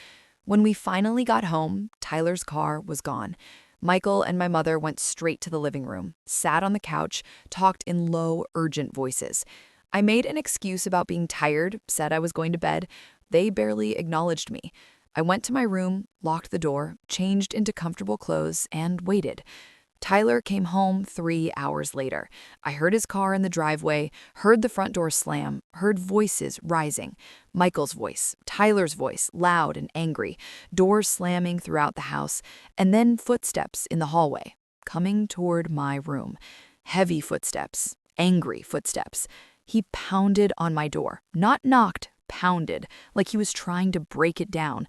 When we finally got home, Tyler's car was gone. Michael and my mother went straight to the living room, sat on the couch, talked in low, urgent voices. I made an excuse about being tired, said I was going to bed. They barely acknowledged me. I went to my room, locked the door, changed into comfortable clothes, and waited. Tyler came home 3 hours later. I heard his car in the driveway, heard the front door slam, heard voices rising. Michael's voice, Tyler's voice, loud and angry, doors slamming throughout the house, and then footsteps in the hallway, coming toward my room. Heavy footsteps, angry footsteps. He pounded on my door, not knocked, pounded, like he was trying to break it down.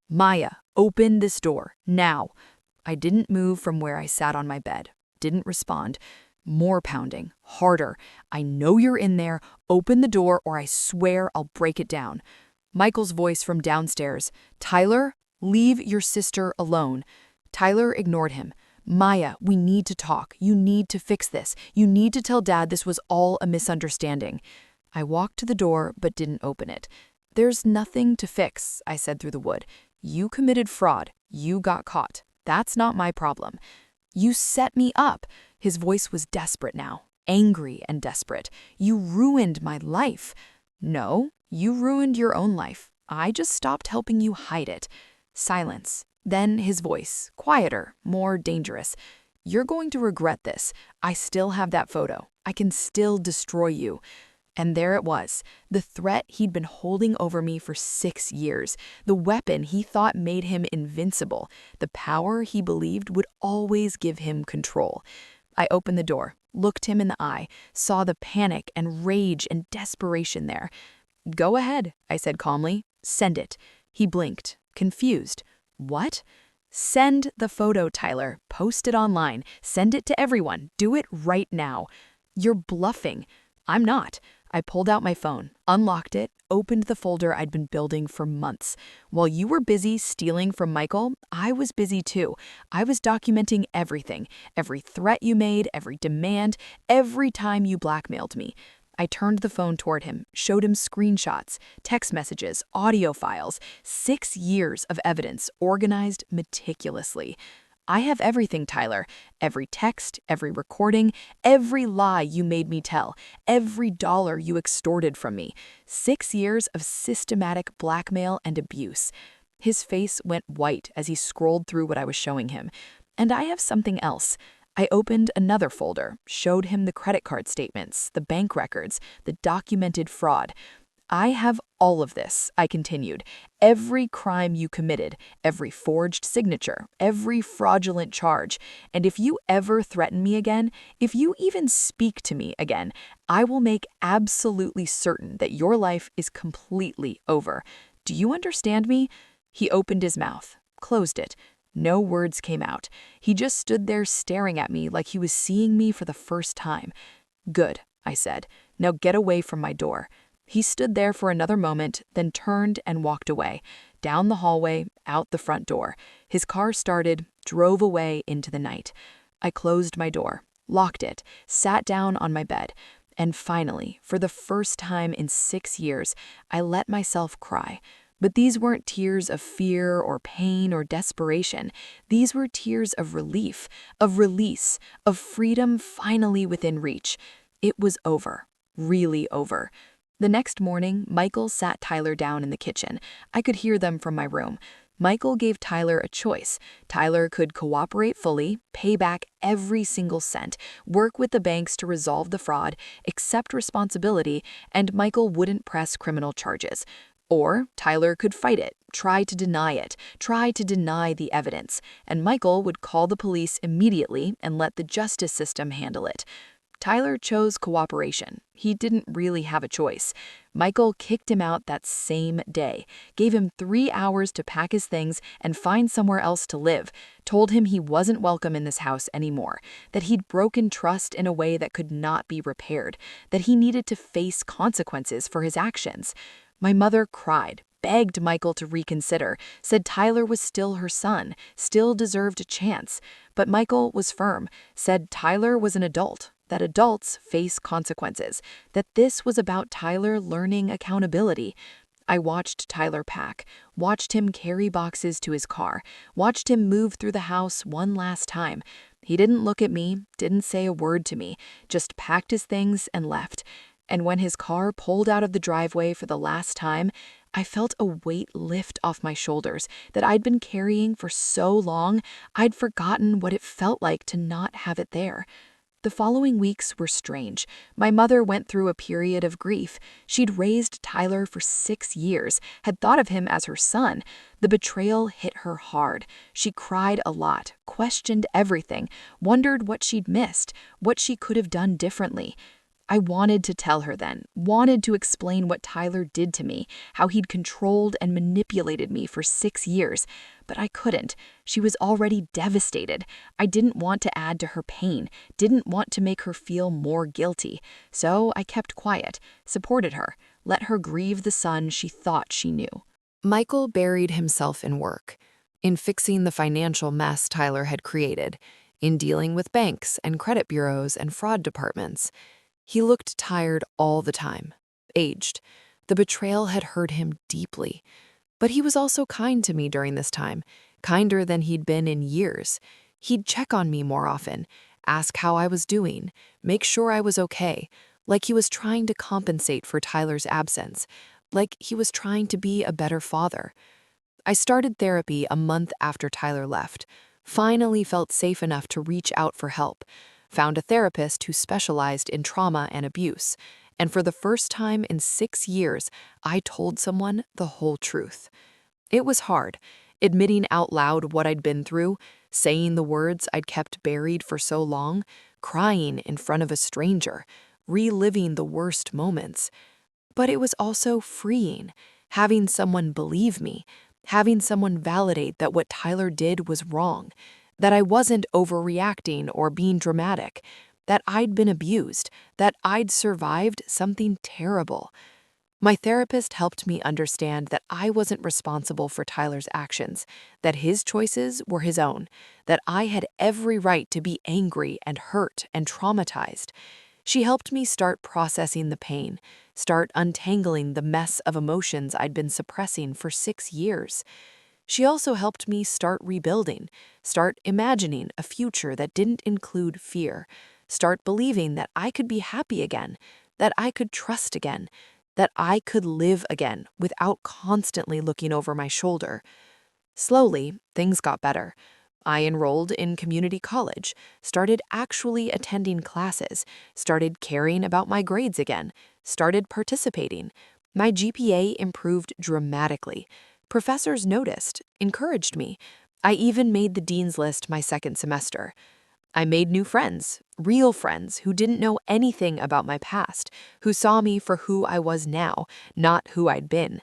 "Maya, open this door, now." I didn't move from where I sat on my bed. Didn't respond. More pounding. Harder. "I know you're in there. Open the door or I swear I'll break it down." Michael's voice from downstairs. "Tyler, leave your sister alone." Tyler ignored him. "Maya, we need to talk. You need to fix this. You need to tell Dad this was all a misunderstanding." I walked to the door but didn't open it. "There's nothing to fix," I said through the wood. "You committed fraud. You got caught. That's not my problem." "You set me up." His voice was desperate now, angry and desperate. "You ruined my life." "No, you ruined your own life. I just stopped helping you hide it." Silence. Then his voice, quieter, more dangerous. "You're going to regret this. I still have that photo. I can still destroy you." And there it was, the threat he'd been holding over me for 6 years, the weapon he thought made him invincible, the power he believed would always give him control. I opened the door, looked him in the eye, saw the panic and rage and desperation there. "Go ahead," I said calmly. "Send it." He blinked, confused. "What?" Send the photo, Tyler. Post it online. Send it to everyone. Do it right now. You're bluffing. I'm not. I pulled out my phone, unlocked it, opened the folder I'd been building for months. While you were busy stealing from Michael, I was busy too. I was documenting everything, every threat you made, every demand, every time you blackmailed me. I turned the phone toward him, showed him screenshots, text messages, audio files, 6 years of evidence organized meticulously. I have everything, Tyler. Every text, every recording, every lie you made me tell, every dollar you extorted from me. 6 years of systematic blackmail and abuse. His face went white as he scrolled through what I was showing him. And I have something else. I opened another folder, showed him the credit card statements, the bank records, the documented fraud. I have all of this, I continued. Every crime you committed, every forged signature, every fraudulent charge. And if you ever threaten me again, if you even speak to me again, I will make absolutely certain that your life is completely over. Do you understand me? He opened his mouth, closed it. No words came out. He just stood there staring at me like he was seeing me for the first time. Good, I said. Now get away from my door. He stood there for another moment, then turned and walked away, down the hallway, out the front door. His car started, drove away into the night. I closed my door, locked it, sat down on my bed, and finally, for the first time in 6 years, I let myself cry. But these weren't tears of fear or pain or desperation. These were tears of relief, of release, of freedom finally within reach. It was over, really over. The next morning, Michael sat Tyler down in the kitchen. I could hear them from my room. Michael gave Tyler a choice. Tyler could cooperate fully, pay back every single cent, work with the banks to resolve the fraud, accept responsibility, and Michael wouldn't press criminal charges. Or Tyler could fight it, try to deny the evidence, and Michael would call the police immediately and let the justice system handle it. Tyler chose cooperation. He didn't really have a choice. Michael kicked him out that same day, gave him 3 hours to pack his things and find somewhere else to live, told him he wasn't welcome in this house anymore, that he'd broken trust in a way that could not be repaired, that he needed to face consequences for his actions. My mother cried, begged Michael to reconsider, said Tyler was still her son, still deserved a chance. But Michael was firm, said Tyler was an adult, that adults face consequences, that this was about Tyler learning accountability. I watched Tyler pack, watched him carry boxes to his car, watched him move through the house one last time. He didn't look at me, didn't say a word to me, just packed his things and left. And when his car pulled out of the driveway for the last time, I felt a weight lift off my shoulders that I'd been carrying for so long, I'd forgotten what it felt like to not have it there. The following weeks were strange. My mother went through a period of grief. She'd raised Tyler for 6 years, had thought of him as her son. The betrayal hit her hard. She cried a lot, questioned everything, wondered what she'd missed, what she could have done differently. I wanted to tell her then, wanted to explain what Tyler did to me, how he'd controlled and manipulated me for 6 years, but I couldn't. She was already devastated. I didn't want to add to her pain, didn't want to make her feel more guilty. So I kept quiet, supported her, let her grieve the son she thought she knew. Michael buried himself in work, in fixing the financial mess Tyler had created, in dealing with banks and credit bureaus and fraud departments. He looked tired all the time, aged. The betrayal had hurt him deeply. But he was also kind to me during this time, kinder than he'd been in years. He'd check on me more often, ask how I was doing, make sure I was okay, like he was trying to compensate for Tyler's absence, like he was trying to be a better father. I started therapy a month after Tyler left, finally felt safe enough to reach out for help. Found a therapist who specialized in trauma and abuse, and for the first time in 6 years, I told someone the whole truth. It was hard, admitting out loud what I'd been through, saying the words I'd kept buried for so long, crying in front of a stranger, reliving the worst moments. But it was also freeing, having someone believe me, Having someone validate that what Tyler did was wrong, that I wasn't overreacting or being dramatic, that I'd been abused, that I'd survived something terrible. My therapist helped me understand that I wasn't responsible for Tyler's actions, that his choices were his own, that I had every right to be angry and hurt and traumatized. She helped me start processing the pain, start untangling the mess of emotions I'd been suppressing for 6 years. She also helped me start rebuilding, start imagining a future that didn't include fear, start believing that I could be happy again, that I could trust again, that I could live again without constantly looking over my shoulder. Slowly, things got better. I enrolled in community college, started actually attending classes, started caring about my grades again, started participating. My GPA improved dramatically. Professors noticed, encouraged me. I even made the dean's list my second semester. I made new friends, real friends who didn't know anything about my past, who saw me for who I was now, not who I'd been.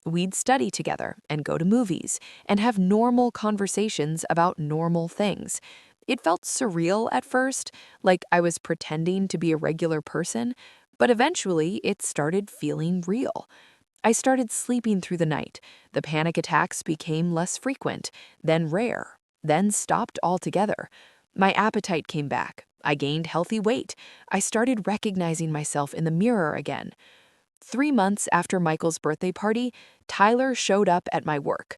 We'd study together and go to movies and have normal conversations about normal things. It felt surreal at first, like I was pretending to be a regular person, but eventually it started feeling real. I started sleeping through the night. The panic attacks became less frequent, then rare, then stopped altogether. My appetite came back. I gained healthy weight. I started recognizing myself in the mirror again. 3 months after Michael's birthday party, Tyler showed up at my work.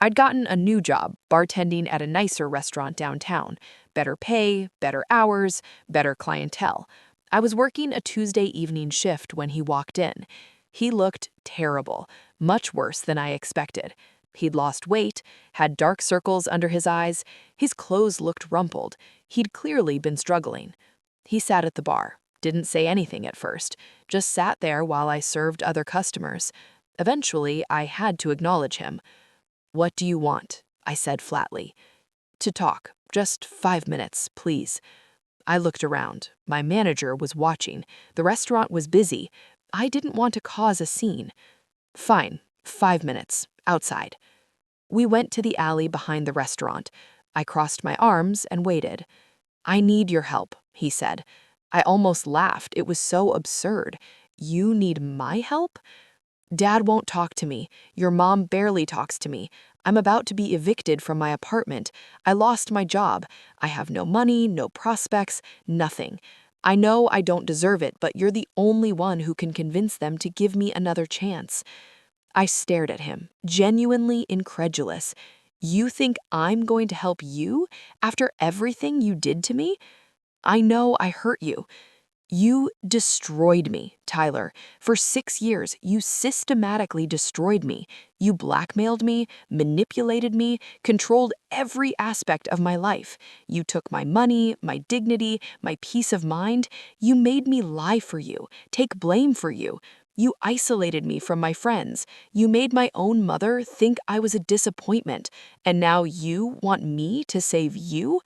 I'd gotten a new job, bartending at a nicer restaurant downtown. Better pay, better hours, better clientele. I was working a Tuesday evening shift when he walked in. He looked terrible, much worse than I expected. He'd lost weight, had dark circles under his eyes, his clothes looked rumpled. He'd clearly been struggling. He sat at the bar, didn't say anything at first, just sat there while I served other customers. Eventually, I had to acknowledge him. "What do you want?" I said flatly. "To talk. Just 5 minutes, please." I looked around. My manager was watching. The restaurant was busy. I didn't want to cause a scene. "Fine, 5 minutes, outside." We went to the alley behind the restaurant. I crossed my arms and waited. "I need your help," he said. I almost laughed. It was so absurd. "You need my help?" "Dad won't talk to me. Your mom barely talks to me. I'm about to be evicted from my apartment. I lost my job. I have no money, no prospects, nothing. I know I don't deserve it, but you're the only one who can convince them to give me another chance." I stared at him, genuinely incredulous. "You think I'm going to help you after everything you did to me? I know I hurt you. You destroyed me, Tyler. For 6 years, you systematically destroyed me. You blackmailed me, manipulated me, controlled every aspect of my life. You took my money, my dignity, my peace of mind. You made me lie for you, take blame for you. You isolated me from my friends. You made my own mother think I was a disappointment. And now you want me to save you?"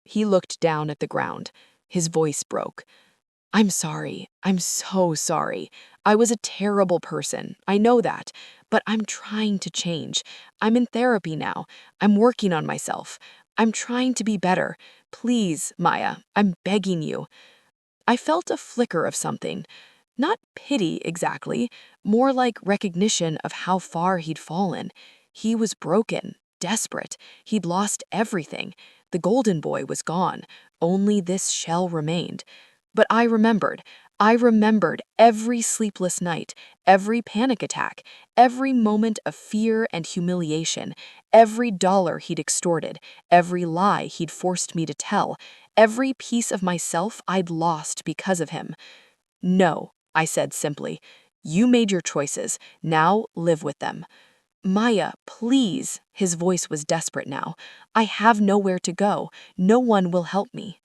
He looked down at the ground. His voice broke. "I'm sorry. I'm so sorry. I was a terrible person. I know that. But I'm trying to change. I'm in therapy now. I'm working on myself. I'm trying to be better. Please, Maya, I'm begging you." I felt a flicker of something. Not pity exactly, more like recognition of how far he'd fallen. He was broken, desperate. He'd lost everything. The golden boy was gone. Only this shell remained. But I remembered. I remembered every sleepless night, every panic attack, every moment of fear and humiliation, every dollar he'd extorted, every lie he'd forced me to tell, every piece of myself I'd lost because of him. "No," I said simply. "You made your choices. Now live with them." "Maya, please." His voice was desperate now. "I have nowhere to go. No one will help me."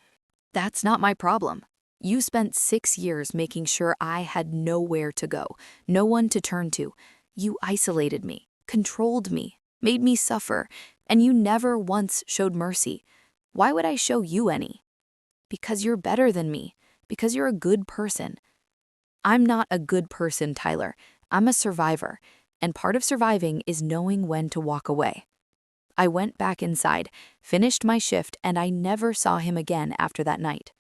"That's not my problem. You spent 6 years making sure I had nowhere to go, no one to turn to. You isolated me, controlled me, made me suffer, and you never once showed mercy. Why would I show you any?" "Because you're better than me. Because you're a good person." "I'm not a good person, Tyler. I'm a survivor. And part of surviving is knowing when to walk away. I went back inside, finished my shift, and I never saw him again after that night.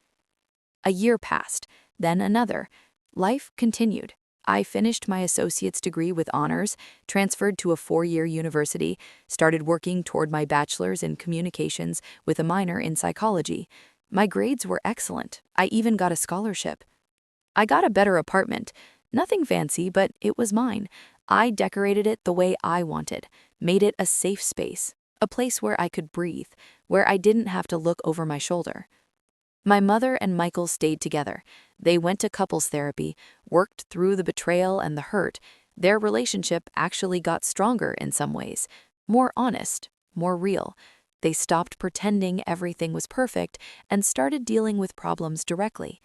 A year passed, then another. Life continued. I finished my associate's degree with honors, transferred to a 4-year university, started working toward my bachelor's in communications with a minor in psychology. My grades were excellent. I even got a scholarship. I got a better apartment. Nothing fancy, but it was mine. I decorated it the way I wanted, made it a safe space, a place where I could breathe, where I didn't have to look over my shoulder. My mother and Michael stayed together. They went to couples therapy, worked through the betrayal and the hurt. Their relationship actually got stronger in some ways, more honest, more real. They stopped pretending everything was perfect and started dealing with problems directly.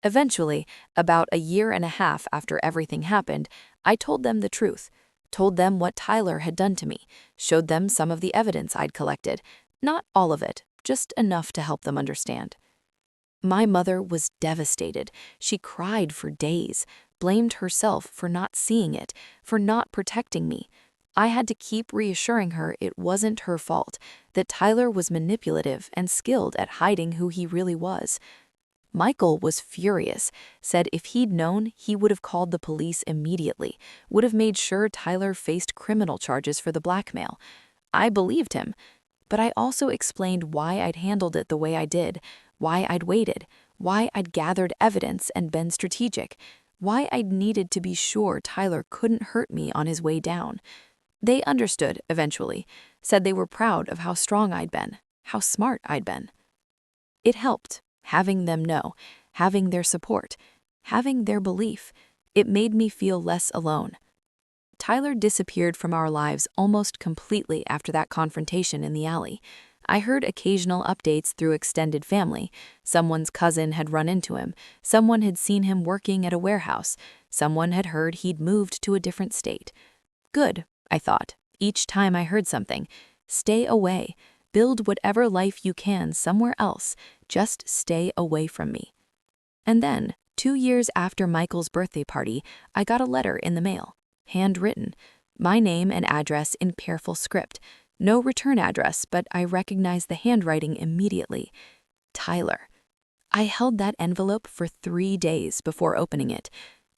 Eventually, about a year and a half after everything happened, I told them the truth, told them what Tyler had done to me, showed them some of the evidence I'd collected. Not all of it, just enough to help them understand. My mother was devastated. She cried for days, blamed herself for not seeing it, for not protecting me. I had to keep reassuring her it wasn't her fault, that Tyler was manipulative and skilled at hiding who he really was. Michael was furious, said if he'd known, he would have called the police immediately, would have made sure Tyler faced criminal charges for the blackmail. I believed him, but I also explained why I'd handled it the way I did, why I'd waited, why I'd gathered evidence and been strategic, why I'd needed to be sure Tyler couldn't hurt me on his way down. They understood eventually, said they were proud of how strong I'd been, how smart I'd been. It helped, having them know, having their support, having their belief. It made me feel less alone. Tyler disappeared from our lives almost completely after that confrontation in the alley. I heard occasional updates through extended family. Someone's cousin had run into him. Someone had seen him working at a warehouse. Someone had heard he'd moved to a different state. Good, I thought, each time I heard something. Stay away. Build whatever life you can somewhere else. Just stay away from me. And then, 2 years after Michael's birthday party, I got a letter in the mail. Handwritten. My name and address in careful script. No return address, but I recognized the handwriting immediately. Tyler. I held that envelope for 3 days before opening it.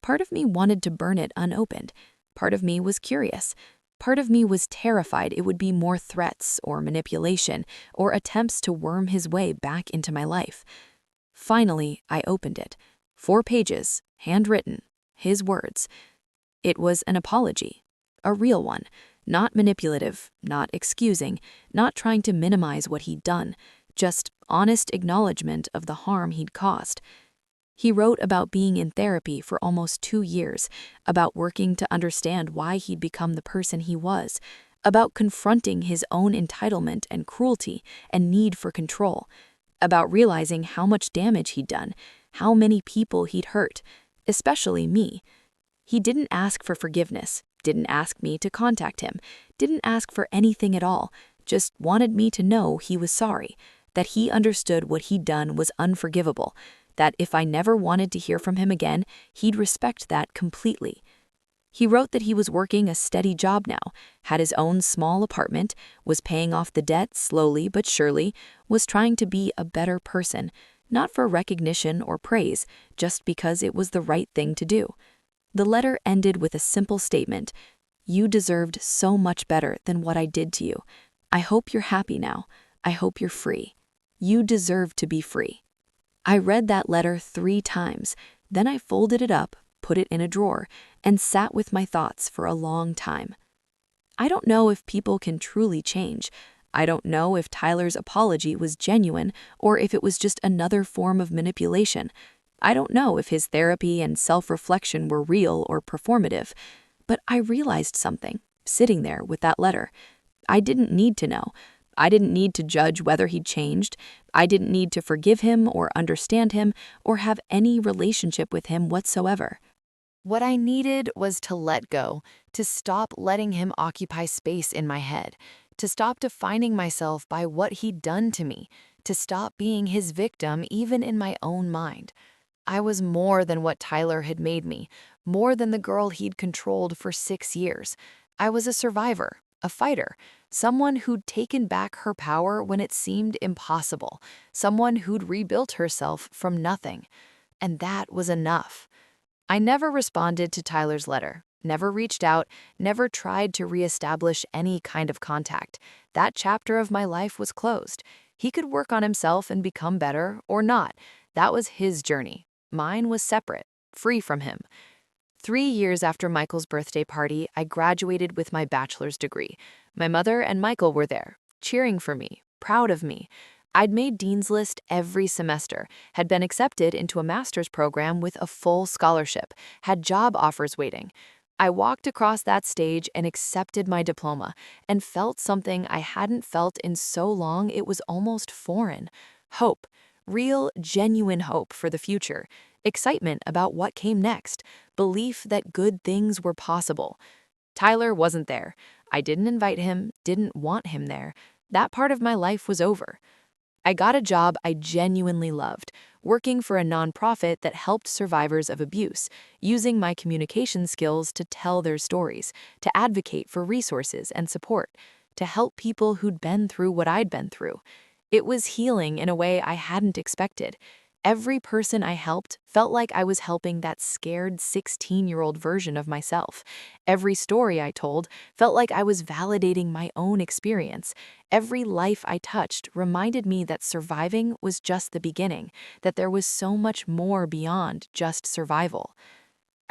Part of me wanted to burn it unopened. Part of me was curious. Part of me was terrified it would be more threats or manipulation or attempts to worm his way back into my life. Finally, I opened it. 4 pages, handwritten, his words. It was an apology, a real one, not manipulative, not excusing, not trying to minimize what he'd done, just honest acknowledgement of the harm he'd caused. He wrote about being in therapy for almost 2 years, about working to understand why he'd become the person he was, about confronting his own entitlement and cruelty and need for control, about realizing how much damage he'd done, how many people he'd hurt, especially me. He didn't ask for forgiveness, didn't ask me to contact him, didn't ask for anything at all, just wanted me to know he was sorry, that he understood what he'd done was unforgivable, that if I never wanted to hear from him again, he'd respect that completely. He wrote that he was working a steady job now, had his own small apartment, was paying off the debt slowly but surely, was trying to be a better person, not for recognition or praise, just because it was the right thing to do. The letter ended with a simple statement: "You deserved so much better than what I did to you. I hope you're happy now. I hope you're free. You deserve to be free." I read that letter 3 times, then I folded it up, put it in a drawer, and sat with my thoughts for a long time. I don't know if people can truly change. I don't know if Tyler's apology was genuine or if it was just another form of manipulation. I don't know if his therapy and self-reflection were real or performative, but I realized something, sitting there with that letter. I didn't need to know. I didn't need to judge whether he'd changed. I didn't need to forgive him or understand him or have any relationship with him whatsoever. What I needed was to let go, to stop letting him occupy space in my head, to stop defining myself by what he'd done to me, to stop being his victim even in my own mind. I was more than what Tyler had made me, more than the girl he'd controlled for 6 years. I was a survivor, a fighter, someone who'd taken back her power when it seemed impossible, someone who'd rebuilt herself from nothing. And that was enough. I never responded to Tyler's letter, never reached out, never tried to reestablish any kind of contact. That chapter of my life was closed. He could work on himself and become better, or not. That was his journey. Mine was separate, free from him. 3 years after Michael's birthday party, I graduated with my bachelor's degree. My mother and Michael were there, cheering for me, proud of me. I'd made Dean's List every semester, had been accepted into a master's program with a full scholarship, had job offers waiting. I walked across that stage and accepted my diploma and felt something I hadn't felt in so long it was almost foreign. Hope, real, genuine hope for the future, excitement about what came next, belief that good things were possible. Tyler wasn't there. I didn't invite him, didn't want him there. That part of my life was over. I got a job I genuinely loved, working for a nonprofit that helped survivors of abuse, using my communication skills to tell their stories, to advocate for resources and support, to help people who'd been through what I'd been through. It was healing in a way I hadn't expected. Every person I helped felt like I was helping that scared 16-year-old version of myself. Every story I told felt like I was validating my own experience. Every life I touched reminded me that surviving was just the beginning, that there was so much more beyond just survival.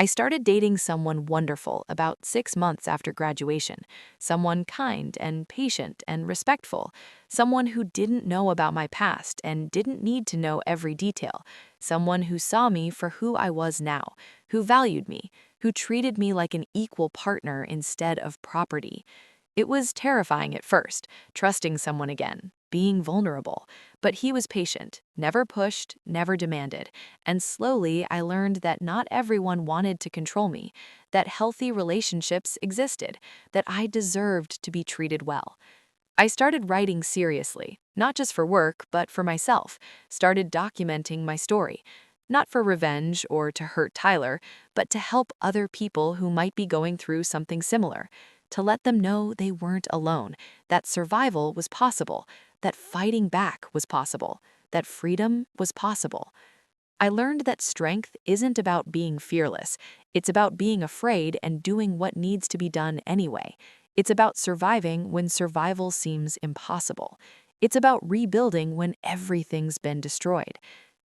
I started dating someone wonderful about 6 months after graduation, someone kind and patient and respectful, someone who didn't know about my past and didn't need to know every detail, someone who saw me for who I was now, who valued me, who treated me like an equal partner instead of property. It was terrifying at first, trusting someone again, being vulnerable, but he was patient, never pushed, never demanded, and slowly I learned that not everyone wanted to control me, that healthy relationships existed, that I deserved to be treated well. I started writing seriously, not just for work, but for myself, started documenting my story, not for revenge or to hurt Tyler, but to help other people who might be going through something similar, to let them know they weren't alone, that survival was possible, that fighting back was possible, that freedom was possible. I learned that strength isn't about being fearless. It's about being afraid and doing what needs to be done anyway. It's about surviving when survival seems impossible. It's about rebuilding when everything's been destroyed.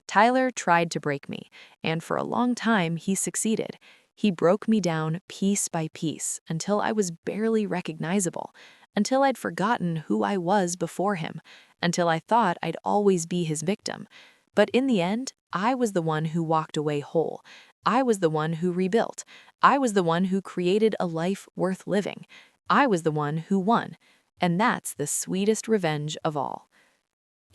Tyler tried to break me, and for a long time he succeeded. He broke me down piece by piece until I was barely recognizable, until I'd forgotten who I was before him, until I thought I'd always be his victim. But in the end, I was the one who walked away whole. I was the one who rebuilt. I was the one who created a life worth living. I was the one who won. And that's the sweetest revenge of all.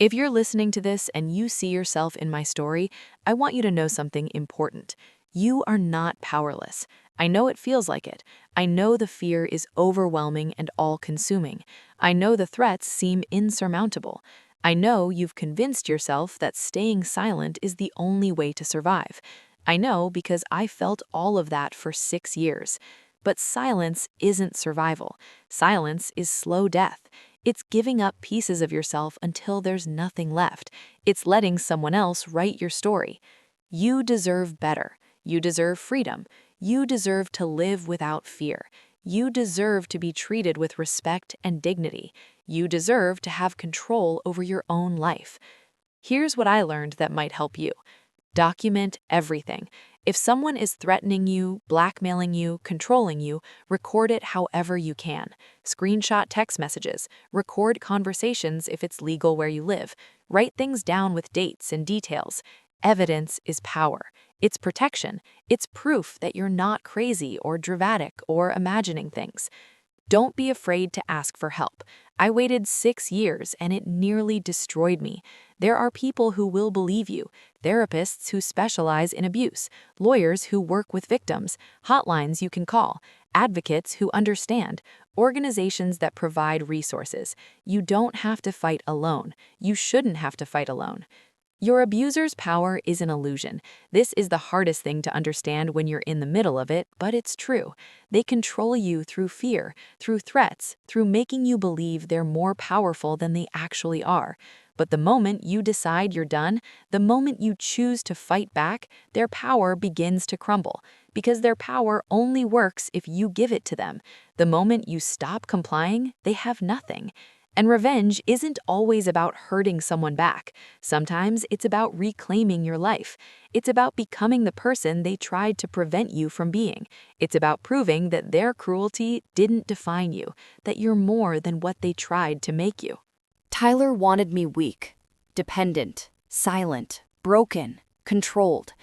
If you're listening to this and you see yourself in my story, I want you to know something important. You are not powerless. I know it feels like it. I know the fear is overwhelming and all-consuming. I know the threats seem insurmountable. I know you've convinced yourself that staying silent is the only way to survive. I know because I felt all of that for 6 years. But silence isn't survival. Silence is slow death. It's giving up pieces of yourself until there's nothing left. It's letting someone else write your story. You deserve better. You deserve freedom. You deserve to live without fear. You deserve to be treated with respect and dignity. You deserve to have control over your own life. Here's what I learned that might help you. Document everything. If someone is threatening you, blackmailing you, controlling you, record it however you can. Screenshot text messages. Record conversations if it's legal where you live. Write things down with dates and details. Evidence is power. It's protection. It's proof that you're not crazy or dramatic or imagining things. Don't be afraid to ask for help. I waited 6 years and it nearly destroyed me. There are people who will believe you, therapists who specialize in abuse, lawyers who work with victims, hotlines you can call, advocates who understand, organizations that provide resources. You don't have to fight alone. You shouldn't have to fight alone. Your abuser's power is an illusion. This is the hardest thing to understand when you're in the middle of it, but it's true. They control you through fear, through threats, through making you believe they're more powerful than they actually are. But the moment you decide you're done, the moment you choose to fight back, their power begins to crumble. Because their power only works if you give it to them. The moment you stop complying, they have nothing. And revenge isn't always about hurting someone back. Sometimes it's about reclaiming your life. It's about becoming the person they tried to prevent you from being. It's about proving that their cruelty didn't define you, that you're more than what they tried to make you. Tyler wanted me weak, dependent, silent, broken, controlled.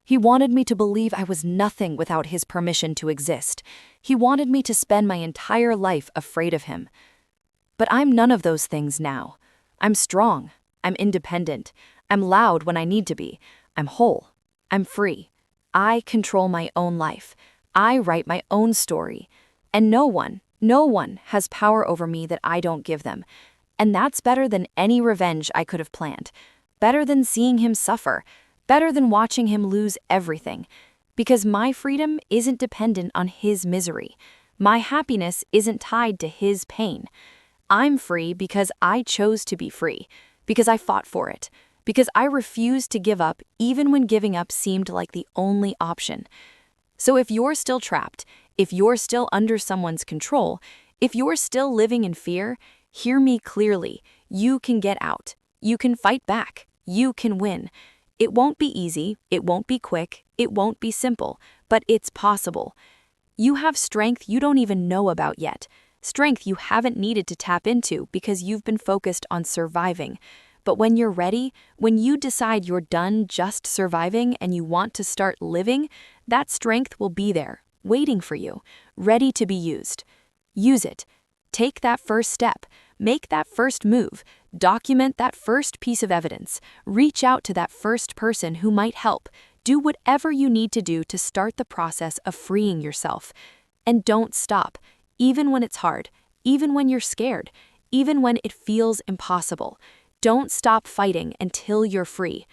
He wanted me to believe I was nothing without his permission to exist. He wanted me to spend my entire life afraid of him. But I'm none of those things now. I'm strong. I'm independent. I'm loud when I need to be. I'm whole. I'm free. I control my own life. I write my own story. And no one has power over me that I don't give them. And that's better than any revenge I could have planned. Better than seeing him suffer. Better than watching him lose everything. Because my freedom isn't dependent on his misery. My happiness isn't tied to his pain. I'm free because I chose to be free, because I fought for it, because I refused to give up even when giving up seemed like the only option. So if you're still trapped, if you're still under someone's control, if you're still living in fear, hear me clearly. You can get out. You can fight back. You can win. It won't be easy. It won't be quick. It won't be simple, but it's possible. You have strength you don't even know about yet. Strength you haven't needed to tap into because you've been focused on surviving. But when you're ready, when you decide you're done just surviving and you want to start living, that strength will be there, waiting for you, ready to be used. Use it. Take that first step. Make that first move. Document that first piece of evidence. Reach out to that first person who might help. Do whatever you need to do to start the process of freeing yourself. And don't stop. Even when it's hard, even when you're scared, even when it feels impossible, don't stop fighting until you're free.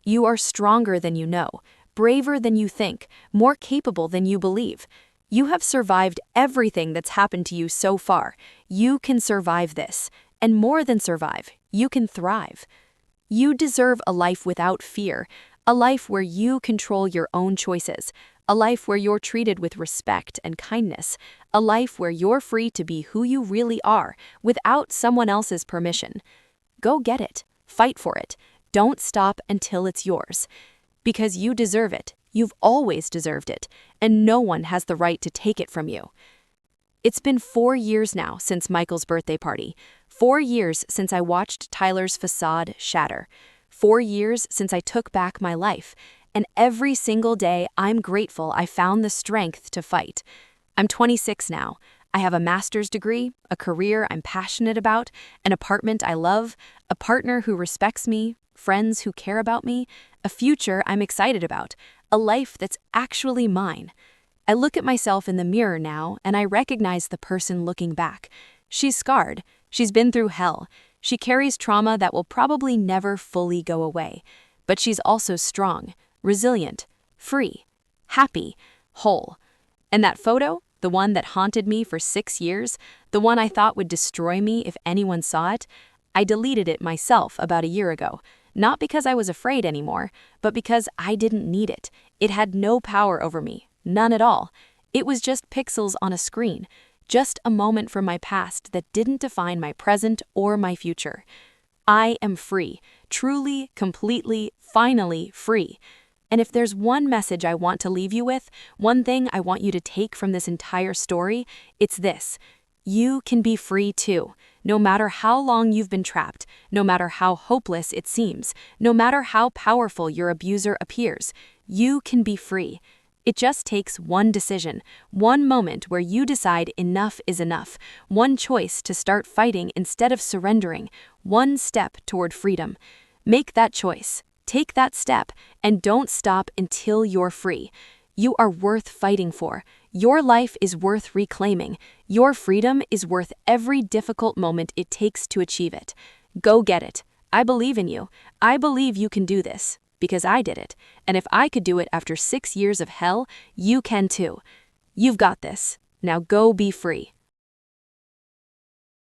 You are stronger than you know, braver than you think, more capable than you believe. You have survived everything that's happened to you so far. You can survive this, and more than survive, you can thrive. You deserve a life without fear, a life where you control your own choices, a life where you're treated with respect and kindness, a life where you're free to be who you really are without someone else's permission. Go get it. Fight for it. Don't stop until it's yours. Because you deserve it. You've always deserved it, and no one has the right to take it from you. It's been 4 years now since Michael's birthday party. 4 years since I watched Tyler's facade shatter. 4 years since I took back my life. And every single day, I'm grateful I found the strength to fight. I'm 26 now. I have a master's degree, a career I'm passionate about, an apartment I love, a partner who respects me, friends who care about me, a future I'm excited about, a life that's actually mine. I look at myself in the mirror now, and I recognize the person looking back. She's scarred. She's been through hell. She carries trauma that will probably never fully go away. But she's also strong, resilient, free, happy, whole. And that photo, the one that haunted me for 6 years, the one I thought would destroy me if anyone saw it, I deleted it myself about a year ago. Not because I was afraid anymore, but because I didn't need it. It had no power over me, none at all. It was just pixels on a screen, just a moment from my past that didn't define my present or my future. I am free, truly, completely, finally free. And if there's one message I want to leave you with, one thing I want you to take from this entire story, it's this. You can be free too, no matter how long you've been trapped, no matter how hopeless it seems, no matter how powerful your abuser appears. You can be free. It just takes one decision, one moment where you decide enough is enough, one choice to start fighting instead of surrendering, one step toward freedom. Make that choice. Take that step, and don't stop until you're free. You are worth fighting for. Your life is worth reclaiming. Your freedom is worth every difficult moment it takes to achieve it. Go get it. I believe in you. I believe you can do this, because I did it. And if I could do it after 6 years of hell, you can too. You've got this. Now go be free.